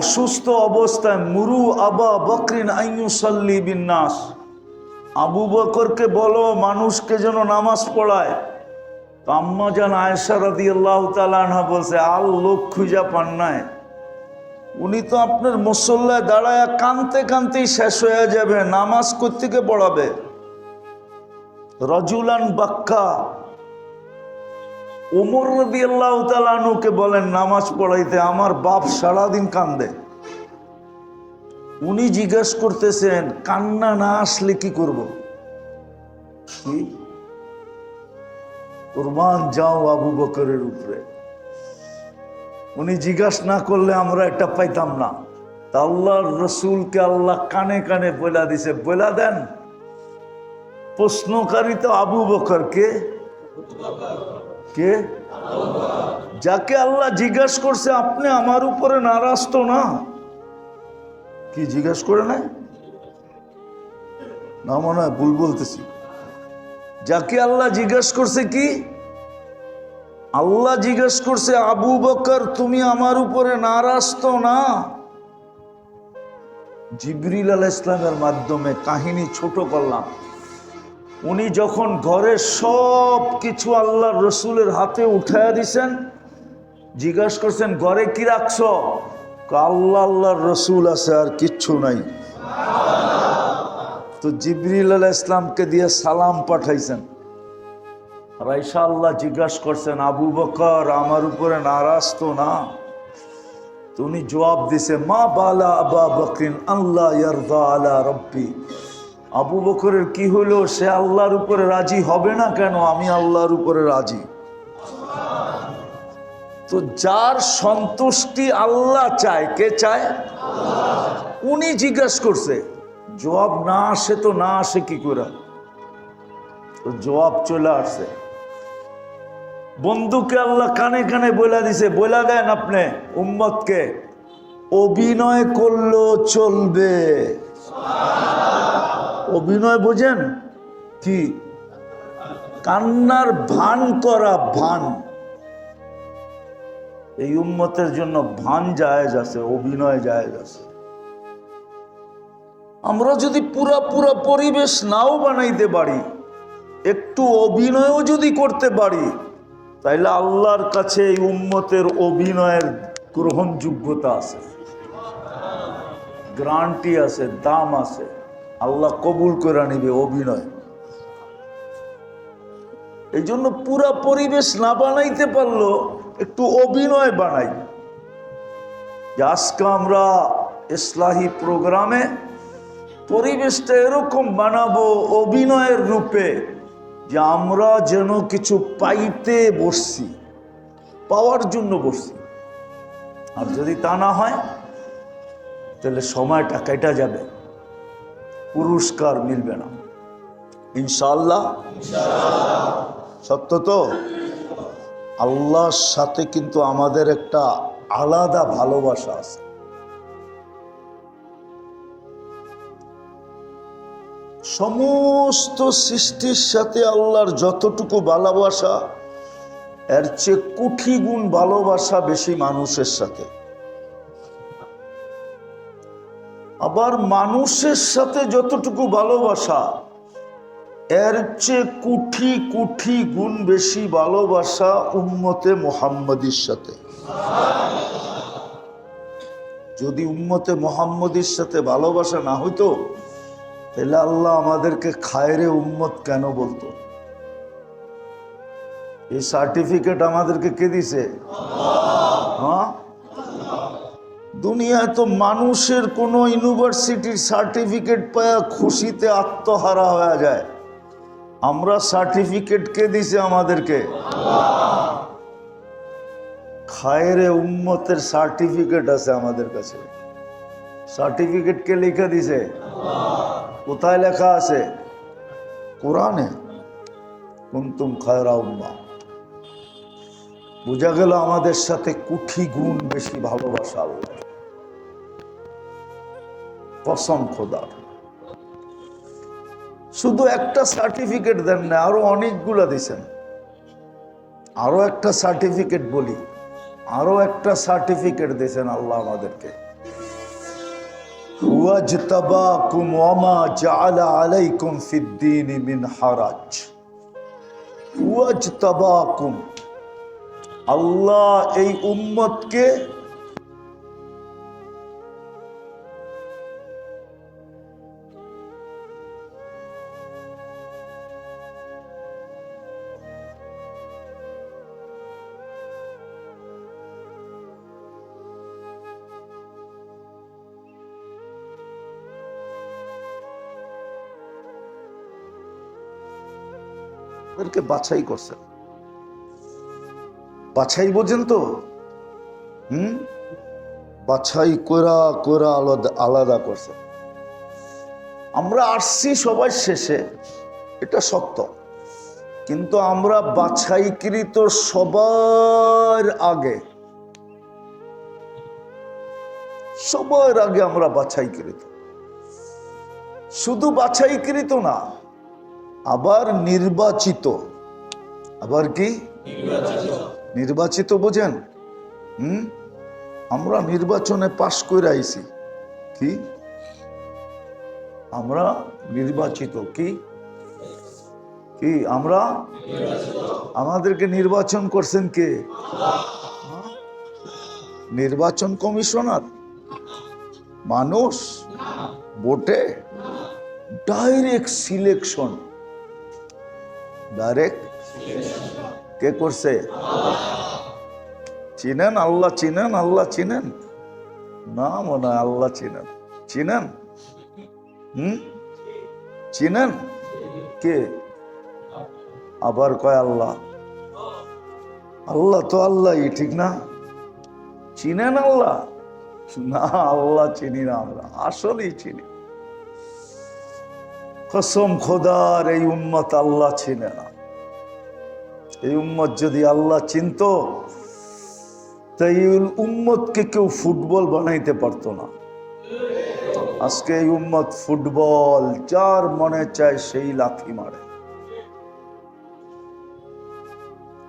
অসুস্থ অবস্থায়, মুরু আবা বকরিন আইয়ুসাল্লি বিন্নাস, আবু বকরকে বলো মানুষকে যেন নামাজ পড়ায়। তো আম্মা জান আয়েশা রাদিয়াল্লাহু তাআলা আনহা বলছে, আল লোক খুঁজা পান নাই, উনি তো আপনার মুসল্লায় দাঁড়ায় কানতে কানতেই শেষ হয়ে যাবে, নামাজ কোত্থেকে পড়াবে? রজুলান বাক্কা। ওমর রাদিয়াল্লাহু তাআলা আনহুকে বলেন নামাজ পড়াইতে, আমার বাপ সারাদিন কান্দে। উনি জিজ্ঞেস করতেছেন কান্না না আসলে কি করব? কি কুরবান যাও আবু বকরের উপরে। উনি জিজ্ঞাসা না করলে আমরা এটা পাইতাম না। তা আল্লাহর রসুলকে আল্লাহ কানে কানে বলে দিছে, বলে দেন প্রশ্নকারী তো আবু বকর। কে? কে? যাকে আল্লাহ জিজ্ঞাসা করছে আপনি আমার উপরে নারাজ তো না? কি জিজ্ঞাসা করে নাই? না, মনে হয় ভুল বলতেছি। যাকে আল্লাহ জিজ্ঞাসা করছে কি? আল্লাহ জিজ্ঞাসা করছে আবু বকর তুমি আমার উপরে নারাজ তো না? জিবরিল আলাইহিস সালামের মাধ্যমে কাহিনী ছোট করলাম। উনি যখন ঘরের সব কিছু আল্লাহর রসুলের হাতে উঠাইয়া দিছেন, জিজ্ঞাসা করছেন ঘরে কি রাখছো? আল্লাহ আল্লাহর রসুল আছে, আর কিচ্ছু নাই। তো জিবরিল আলাইহিস সালামকে দিয়ে সালাম পাঠাইছেন। রাইসা আল্লাহ জিজ্ঞাসা করছেন আবু বকর আমার উপরে নারাজ তো না? তো উনি জবাব দিছে, মা বালা আবা বকরিন আল্লাহ ইয়ারদা আলা রব্বি। আবু বকরের কি হলো, সে আল্লাহর উপরে রাজি হবে না কেন? আমি আল্লাহর উপরে রাজি। তো যার সন্তুষ্টি আল্লাহ চায়, কে চায়? উনি জিজ্ঞাসা করছে, জবাব না আসে তো না আসে কি করে? তো জবাব চলে আসছে। বন্ধুকে আল্লাহ কানে কানে বলে দিছে, বলে দেন আপনি উম্মতকে অভিনয় করলেও চলবে। অভিনয় বোঝেন কি? কান্নার ভান করা, ভান। এই উম্মতের জন্য ভান জায়েজ আছে, অভিনয় জায়েজ আছে। আমরা যদি পুরা পরিবেশ নাও বানাইতে পারি, একটু অভিনয়ও যদি করতে পারি, তাইলে আল্লাহর কাছে এই উম্মতের অভিনয়ের গ্রহণযোগ্যতা আছে, গ্যারান্টি আছে, দাম আছে। আল্লাহ কবুল করে নিবে অভিনয়। এই জন্য পুরা পরিবেশ না বানাইতে পারলো একটু অভিনয় বানাই। আজকে আমরা ইসলাহি প্রোগ্রামে পরিবেশটা এরকম বানাবো অভিনয়ের রূপে, যে আমরা যেন কিছু পাইতে বসছি, পাওয়ার জন্য বসছি। আর যদি তা না হয় তাহলে সময়টা কেটে যাবে, পুরস্কার মিলবে না। ইনশাআল্লাহ। সত্য তো? আল্লাহর সাথে কিন্তু আমাদের একটা আলাদা ভালোবাসা আছে। সমস্ত সৃষ্টির সাথে আল্লাহর যতটুকু ভালোবাসা, এর চেয়ে কোটি গুণ ভালোবাসা বেশি মানুষের সাথে। আবার মানুষের সাথে যতটুকু ভালোবাসা, এর চেয়ে কোটি কোটি গুণ বেশি ভালোবাসা উম্মতে মুহাম্মদীর সাথে। যদি উম্মতে মুহাম্মদীর সাথে ভালোবাসা না হইতো, তাহলে আল্লাহ আমাদেরকে খায়রে উম্মত কেন বলতো? এই সার্টিফিকেট আমাদেরকে কে দিছে? হ্যাঁ, দুনিয়ায় তো মানুষের কোনো ইউনিভার্সিটির সার্টিফিকেট পায়া খুশিতে আত্মহারা হয়ে যায়। আমরা সার্টিফিকেট কে দিছে আমাদেরকে? খায়রে উম্মতের সার্টিফিকেট আছে আমাদের কাছে। সার্টিফিকেট কে লিখে দিছে? কোথায় লেখা আছে? কোরআনে, কুনতুম খায়রা উম্মাহ। বোঝা গেল আমাদের সাথে কোটি গুণ বেশি ভালোবাসা আল্লাহ। কসম খোদার। শুধু একটা সার্টিফিকেট দেন না, আরো অনেকগুলা দিছেন। আরো একটা সার্টিফিকেট বলি, আরো একটা সার্টিফিকেট দিয়েছেন আল্লাহ আমাদেরকে। ওয়াজতাবাকুম ওয়ামা জাআলা আলাইকুম ফিদ-দীন মিন হারাজ। ওয়াজতাবাকুম, আল্লাহ এই উম্মতকে বাছাই করছেন। বাছাই বোঝেন তো? বাছাই কইরা কইরা আলাদা করছে। আমরা আসছি সবাই শেষে, এটা সত্য, কিন্তু আমরা বাছাইকৃত সবার আগে, সবার আগে আমরা বাছাইকৃত। শুধু বাছাইকৃত না, আবার নির্বাচিত। আবার কি? নির্বাচিত বোঝেন? আমরা নির্বাচনে পাশ করে আইছি। কি? আমরা নির্বাচিত। কি কি? আমরা, আমাদেরকে নির্বাচন করছেন কে? নির্বাচন কমিশনার? মানুষ ভোটে? Direct selection. ডাইরেক্ট কে করছে? চিনেন আল্লাহ? চিনেন আল্লাহ? চিনেন না মনে হয় আল্লাহ চিনেন। চিনেন? চিনেন? কে? আবার কয় আল্লাহ। আল্লাহ তো আল্লাহই, ঠিক না? চিনেন আল্লাহ? না, আল্লাহ চিনি না আমরা, আসলেই চিনি। কসম খোদার, এই উম্মত আল্লাহ চিনে না। এই উম্মত যদি আল্লাহ চিনত, তাই উম্মতকে কেউ ফুটবল বানাইতে পারতো না। আজকে এই উম্মত ফুটবল, যার মনে চায় সেই লাথি মারে।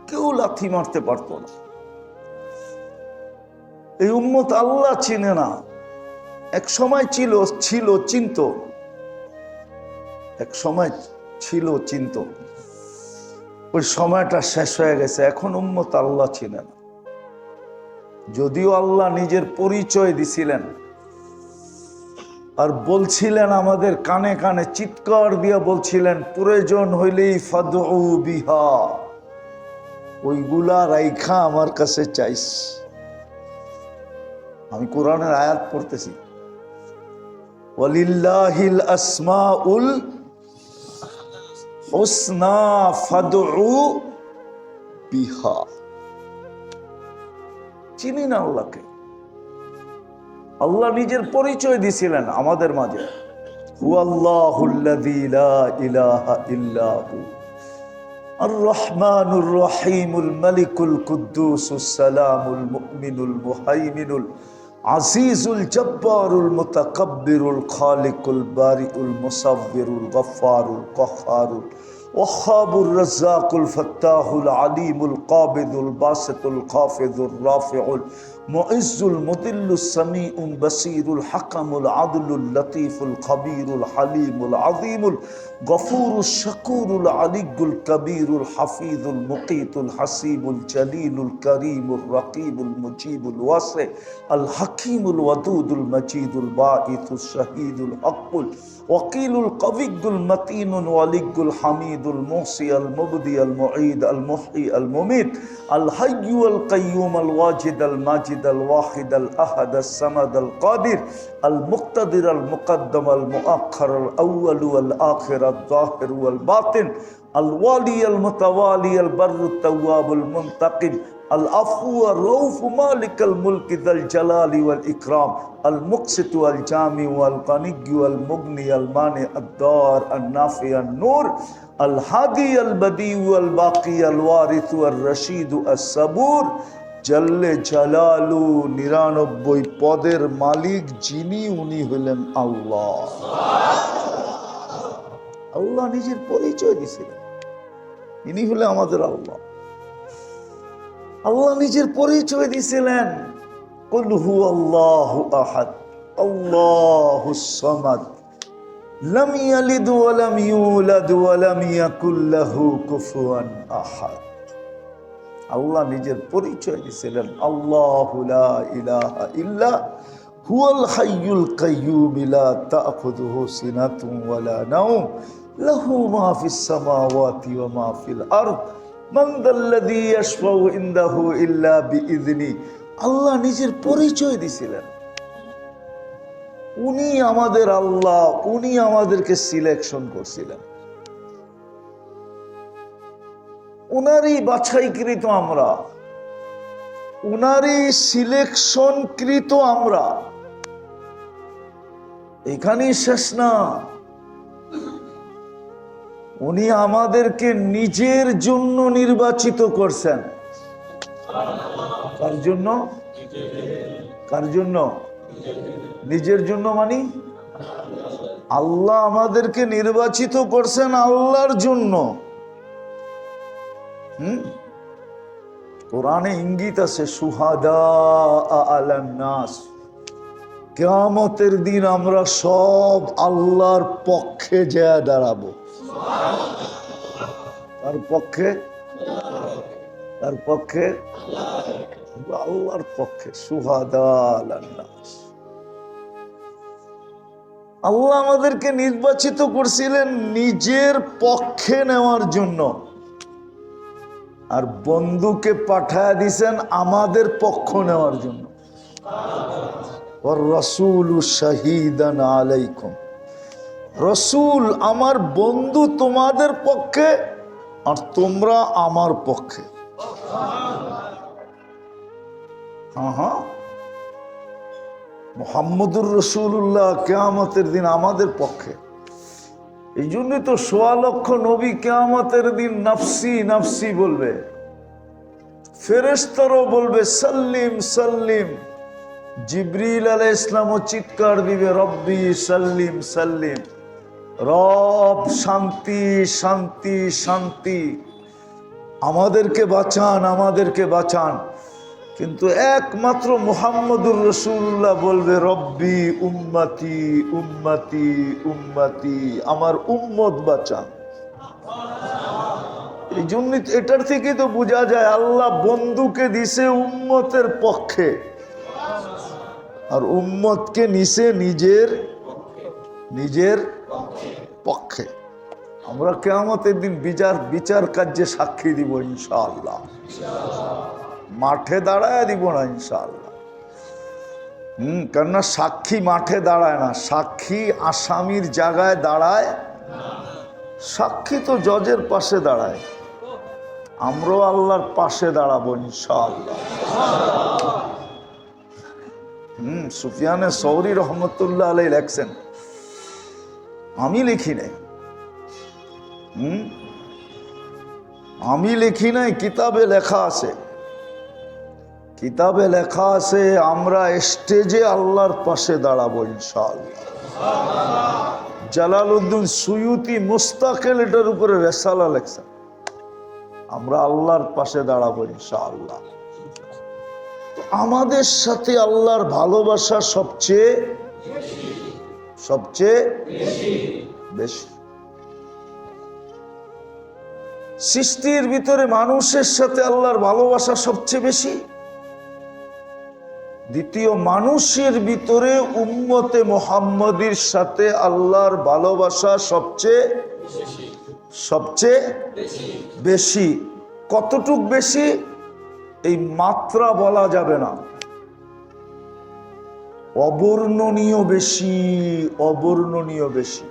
কেউ লাথি মারতে পারতো না। এই উম্মত আল্লাহ চিনে না। এক সময় ছিল চিন্ত, এক সময় ছিল চিন্ত, ওই সময়টা শেষ হয়ে গেছে। এখন উম্মত আল্লাহ চিনে না। যদিও আল্লাহ নিজের পরিচয় দিছিলেন আর বলছিলেন, আমাদের কানে কানে চিৎকার দিয়ে বলছিলেন, প্রয়োজন হইলেই ফাদউ বিহা, ওইগুলা রাইখা আমার কাছে চাইস। আমি কোরআনের আয়াত পড়তেছি, ওয়ালিল্লাহিল আসমাউল হুসনা ফাদউ বিহা। চিনি না আল্লাহকে। আল্লাহ নিজের পরিচয় দিছিলেন আমাদের মাঝে, হুয়াল্লাহুল্লাযী লা ইলাহা ইল্লা হু আর রহমানুর রহিমুল মালিকুল কুদ্দুসুস সালামুল মুমিনুল মুহাইমিনুল আজিজুল জব্বারুল মুতাকাব্বিরুল খালিকুল বারিউল মুসাব্বিরুল গফফারুল কহ্হারুল ওয়াহ্হাবুর রাজ্জাকুল ফাত্তাহুল আলিমুল কাবিদুল বাসিতুল খাফিদুর রাফিউল মুইজ্জুল মুদিল্লুস সামিউল বাসীরুল হাকামুল আদলুল লতীফুল খবীরুল হালিমুল আযীমুল গফুরুশ শাকুরুল আলিয়্যুল কবীরুল হাফিজুল মুকীতুল হাসিবুল জলিলুল করিমুর রকিবুল মুজিবুল ওয়াসি আল হাকিমুল ওয়াদুদুল মজিদুল বাঈসুশ শাহীদুল হকুল ওয়াকিলুল কবিয়্যুল মতিনুল ওয়ালিয়্যুল হামিদুল মুহসি আল মুবদি আল মুঈদ আল মুহয়ি আল মুমীত আল হাইয়্যু আল কাইয়্যুম আল ওয়াজিদ আল মাজিদ আল ওয়াহিদ আল আহাদ আস সামাদ আল কাদির আল মুক্তাদির আল মুকদ্দম আল মুআখ্খার আল আউয়াল ওয়াল আখির আল যাহির ওয়াল বাতিন আল ওয়ালি আল মুতাওয়ালি আল বাররুত তাওয়াবুল মুনতাকিম العفو الرؤوف مالك الملك ذا الجلال والإكرام المقسط والجامع والغني والمغني المانع الدار النافع النور الهادي البديع والباقي الوارث والرشيد الصبور জল্লে জালালু 99 পদের মালিক যিনি উনি হলেন আল্লাহ। আল্লাহ নিজের পরিচয় দিয়েছিলেন, ইনি হলেন আমাদের আল্লাহ। আল্লাহ নিজের পরিচয় দিয়েছিলেন, কুল হুয়াল্লাহু আহাদ আল্লাহুস সামাদ লাম ইয়ালিদ ওয়া লাম ইউলাদ ওয়া লাম ইয়াকুল লাহু কুফুয়ান আহাদ। আল্লাহ নিজের পরিচয় দিয়েছিলেন, আল্লাহু লা ইলাহা ইল্লা হুয়াল হাইয়ুল কাইয়্যুম লা তাখুযুহু সিনাতুন ওয়া লা নাওম লাহু মা ফিস সামাওয়াতি ওয়া মা ফিল আরদ মান যাল্লাযী ইয়াশফাউ ইনদাহু ইল্লা বিইযনি। আল্লাহ নিজের পরিচয় দিয়েছিলেন, উনি আমাদের আল্লাহ, উনি আমাদেরকে সিলেকশন করছিলেন, উনারই বাছাইকৃত আমরা, উনারই সিলেকশনকৃত আমরা। এখানেই শেষ না, উনি আমাদেরকে নিজের জন্য নির্বাচিত করছেন। কার জন্য? কার জন্য? নিজের জন্য মানে আল্লাহ আমাদেরকে নির্বাচিত করছেন আল্লাহর জন্য। কোরআনে ইঙ্গিত আছে শুহাদা আলান নাস, কিয়ামতের দিন আমরা সব আল্লাহর পক্ষে যায় দাঁড়াবো। তার পক্ষে, তার পক্ষে, আল্লাহর পক্ষে। শুহাদা আলান নাস, আল্লাহ আমাদেরকে নির্বাচিত করছিলেন নিজের পক্ষে নেওয়ার জন্য, আর বন্ধুকে পাঠায় দিয়েছেন আমাদের পক্ষ নেওয়ার জন্য। রাসূলু শাহীদান আলাইকুম, রসুল আমার বন্ধু তোমাদের পক্ষে আর তোমরা আমার পক্ষে। হ্যাঁ, মুহাম্মদুর রাসূলুল্লাহ কিয়ামতের দিন আমাদের পক্ষে। এই জন্যই তো ১৬ লক্ষ নবী কিয়ামতের দিন নাফসি নাফসি বলবে, ফেরেশতারাও বলবে সাল্লিম সাল্লিম, জিবরিল আলাইহিস সালামও চিৎকার দিবে রব্বি সাল্লিম সাল্লিম, রব শান্তি শান্তি শান্তি, আমাদেরকে বাঁচান আমাদেরকে বাঁচান। কিন্তু একমাত্র মুহাম্মদুর রাসূলুল্লাহ বলবে রব্বি উম্মতি উম্মতি উম্মতি, আমার উম্মত বাঁচান। এই জন্য এটার থেকে তো বোঝা যায় আল্লাহ বন্ধুকে দিছে উম্মতের পক্ষে আর উম্মতকে নিছে নিজের নিজের পক্ষে। আমরা কিয়ামতের দিন বিচার কার্যে সাক্ষী দিব ইনশাআল্লাহ, মাঠে দাঁড়ায় দিব না ইনশাআল্লাহ। কেননা সাক্ষী মাঠে দাঁড়ায় না, সাক্ষী আসামির জায়গায় দাঁড়ায়, সাক্ষী তো জজের পাশে দাঁড়ায়। আমরাও আল্লাহর পাশে দাঁড়াবো ইনশাআল্লাহ। সুফিয়ানে সৌরি রহমতুল্লাহ আলাইহি লেখছেন, আমি লিখি নাই, আমি লিখি নাই, কিতাবে লেখা আছে কিতাবে লেখা আছে আমরা স্টেজে আল্লাহর পাশে দাঁড়াবো ইনশাআল্লাহ। জালালউদ্দিন সুয়ুতি মুস্তাকিল এটার উপরে রেসালা লেখছেন, আমরা আল্লাহর পাশে দাঁড়াবো ইনশাআল্লাহ। তো আমাদের সাথে আল্লাহর ভালোবাসা সবচেয়ে বেশি। সৃষ্টির ভিতরে মানুষের সাথে আল্লাহর ভালোবাসা সবচেয়ে বেশি। দ্বিতীয়, মানুষের ভিতরে উম্মতে মুহাম্মদীর সাথে আল্লাহর ভালোবাসা সবচেয়ে বেশি। কতটুক বেশি এই মাত্রা বলা যাবে না, অবর্ণনীয় বেশি।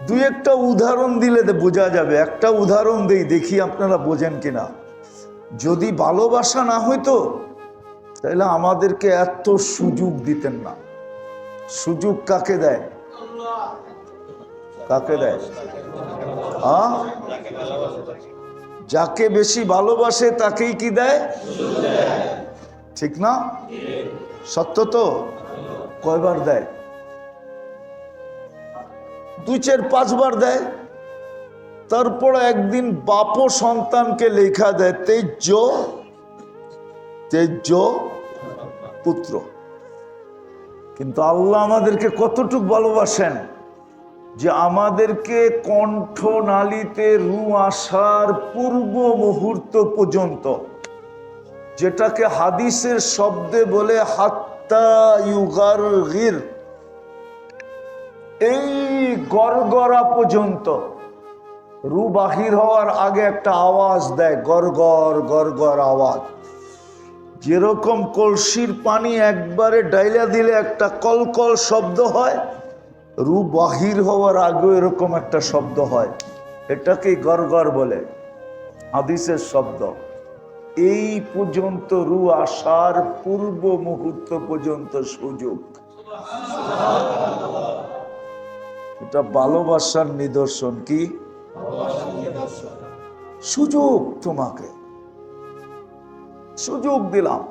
দুই একটা উদাহরণ দিলে বোঝা যাবে। একটা উদাহরণ দেই, দেখি আপনারা বোঝেন কিনা। যদি ভালোবাসা না হইতো তাহলে আমাদেরকে এত সুযোগ দিতেন না। সুযোগ কাকে দেয়? যাকে বেশি ভালোবাসে তাকেই কি দেয়? ঠিক না? সত্য তো? কয়বার দেয়? 2, 4, 5 বার দেয়। তারপর একদিন বাপও সন্তানকে লেখা দেয় তেজ্য পুত্র। কিন্তু আল্লাহ আমাদেরকে কতটুক ভালোবাসেন যে আমাদেরকে কণ্ঠনালীতে রু আসার পূর্ব মুহূর্ত পর্যন্ত, যেটাকে হাদিসের শব্দে বলে হাত্তা ইউগারগির, এই গড়গড়া পর্যন্ত, রু বাহির হওয়ার আগে একটা আওয়াজ দেয়, গড়গড় আওয়াজ। যেরকম কলসির পানি একবারে ডাইলা দিলে একটা কলকল শব্দ হয়, রু বাহির হওয়ার আগে এরকম একটা শব্দ হয়। এটাকেই গড়গড় বলে, হাদিসের শব্দ। এই পর্যন্ত রু আসার পূর্ব মুহূর্ত পর্যন্ত সুযোগ। এটা ভালোবাসার নিদর্শন। কি সুযোগ? তোমাকে সুযোগ দিলাম।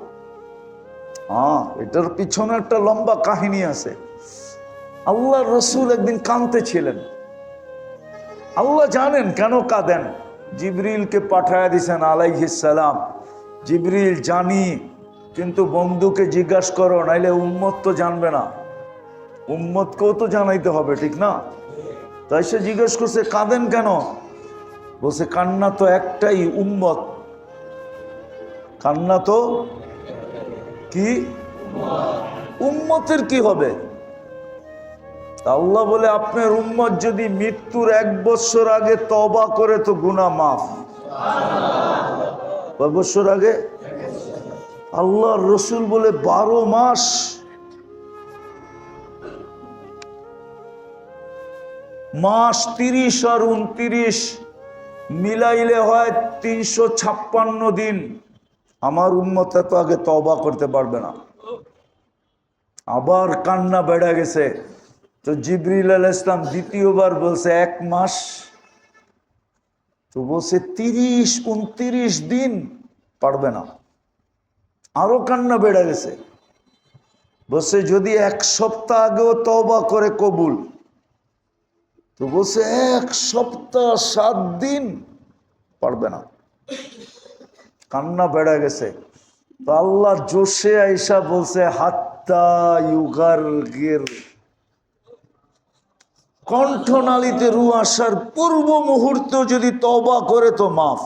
এটার পিছনে একটা লম্বা কাহিনী আছে। আল্লাহর রাসূল একদিন কাঁদতেছিলেন। আল্লাহ জানেন কেন কাঁদেন। জিবরিলকে পাঠায়া দিয়েছেন আলাইহিস সালাম। জিবরিল জানি, কিন্তু বন্ধুকে জিজ্ঞাসা করো, নাইলে উম্মত তো জানবে না। উম্মতকেও তো জানাইতে হবে, ঠিক না? তাই সে জিজ্ঞেস করছে কাঁদেন কেন? বলছে কান্না তো একটাই, উম্মত। কান্না তো কি? উম্মতের কি হবে? আল্লাহ বলে আপনার উম্মত যদি মৃত্যুর 1 বছর আগে তওবা করে তো গুনাহ মাফ। কয় বছর আগে? আল্লাহর রাসূল বলে 12 মাস। মাস 30 আর 29 মিলাইলে হয় 356 দিন। আমার উম্মত এত আগে তওবা করতে পারবে না। আবার কান্না বেড়ে গেছে। তো জিবরিল আলাইহিস সালাম দ্বিতীয়বার বলছে 1 মাস। তো বলছে 30-29 দিন পারবে না। আরো কান্না বেড়ে গেছে। বলছে যদি 1 সপ্তাহ আগেও তওবা করে কবুল। তো বলছে 1 সপ্তাহ 7 দিন পারবে না। কান্না বেড়ে গেছে। তো আল্লাহ জোশে আইসা বলছে হাত্তা ইউগারগির, কণ্ঠনালীতে রু আসার পূর্ব মুহূর্ত যদি তওবা করে তো মাফ।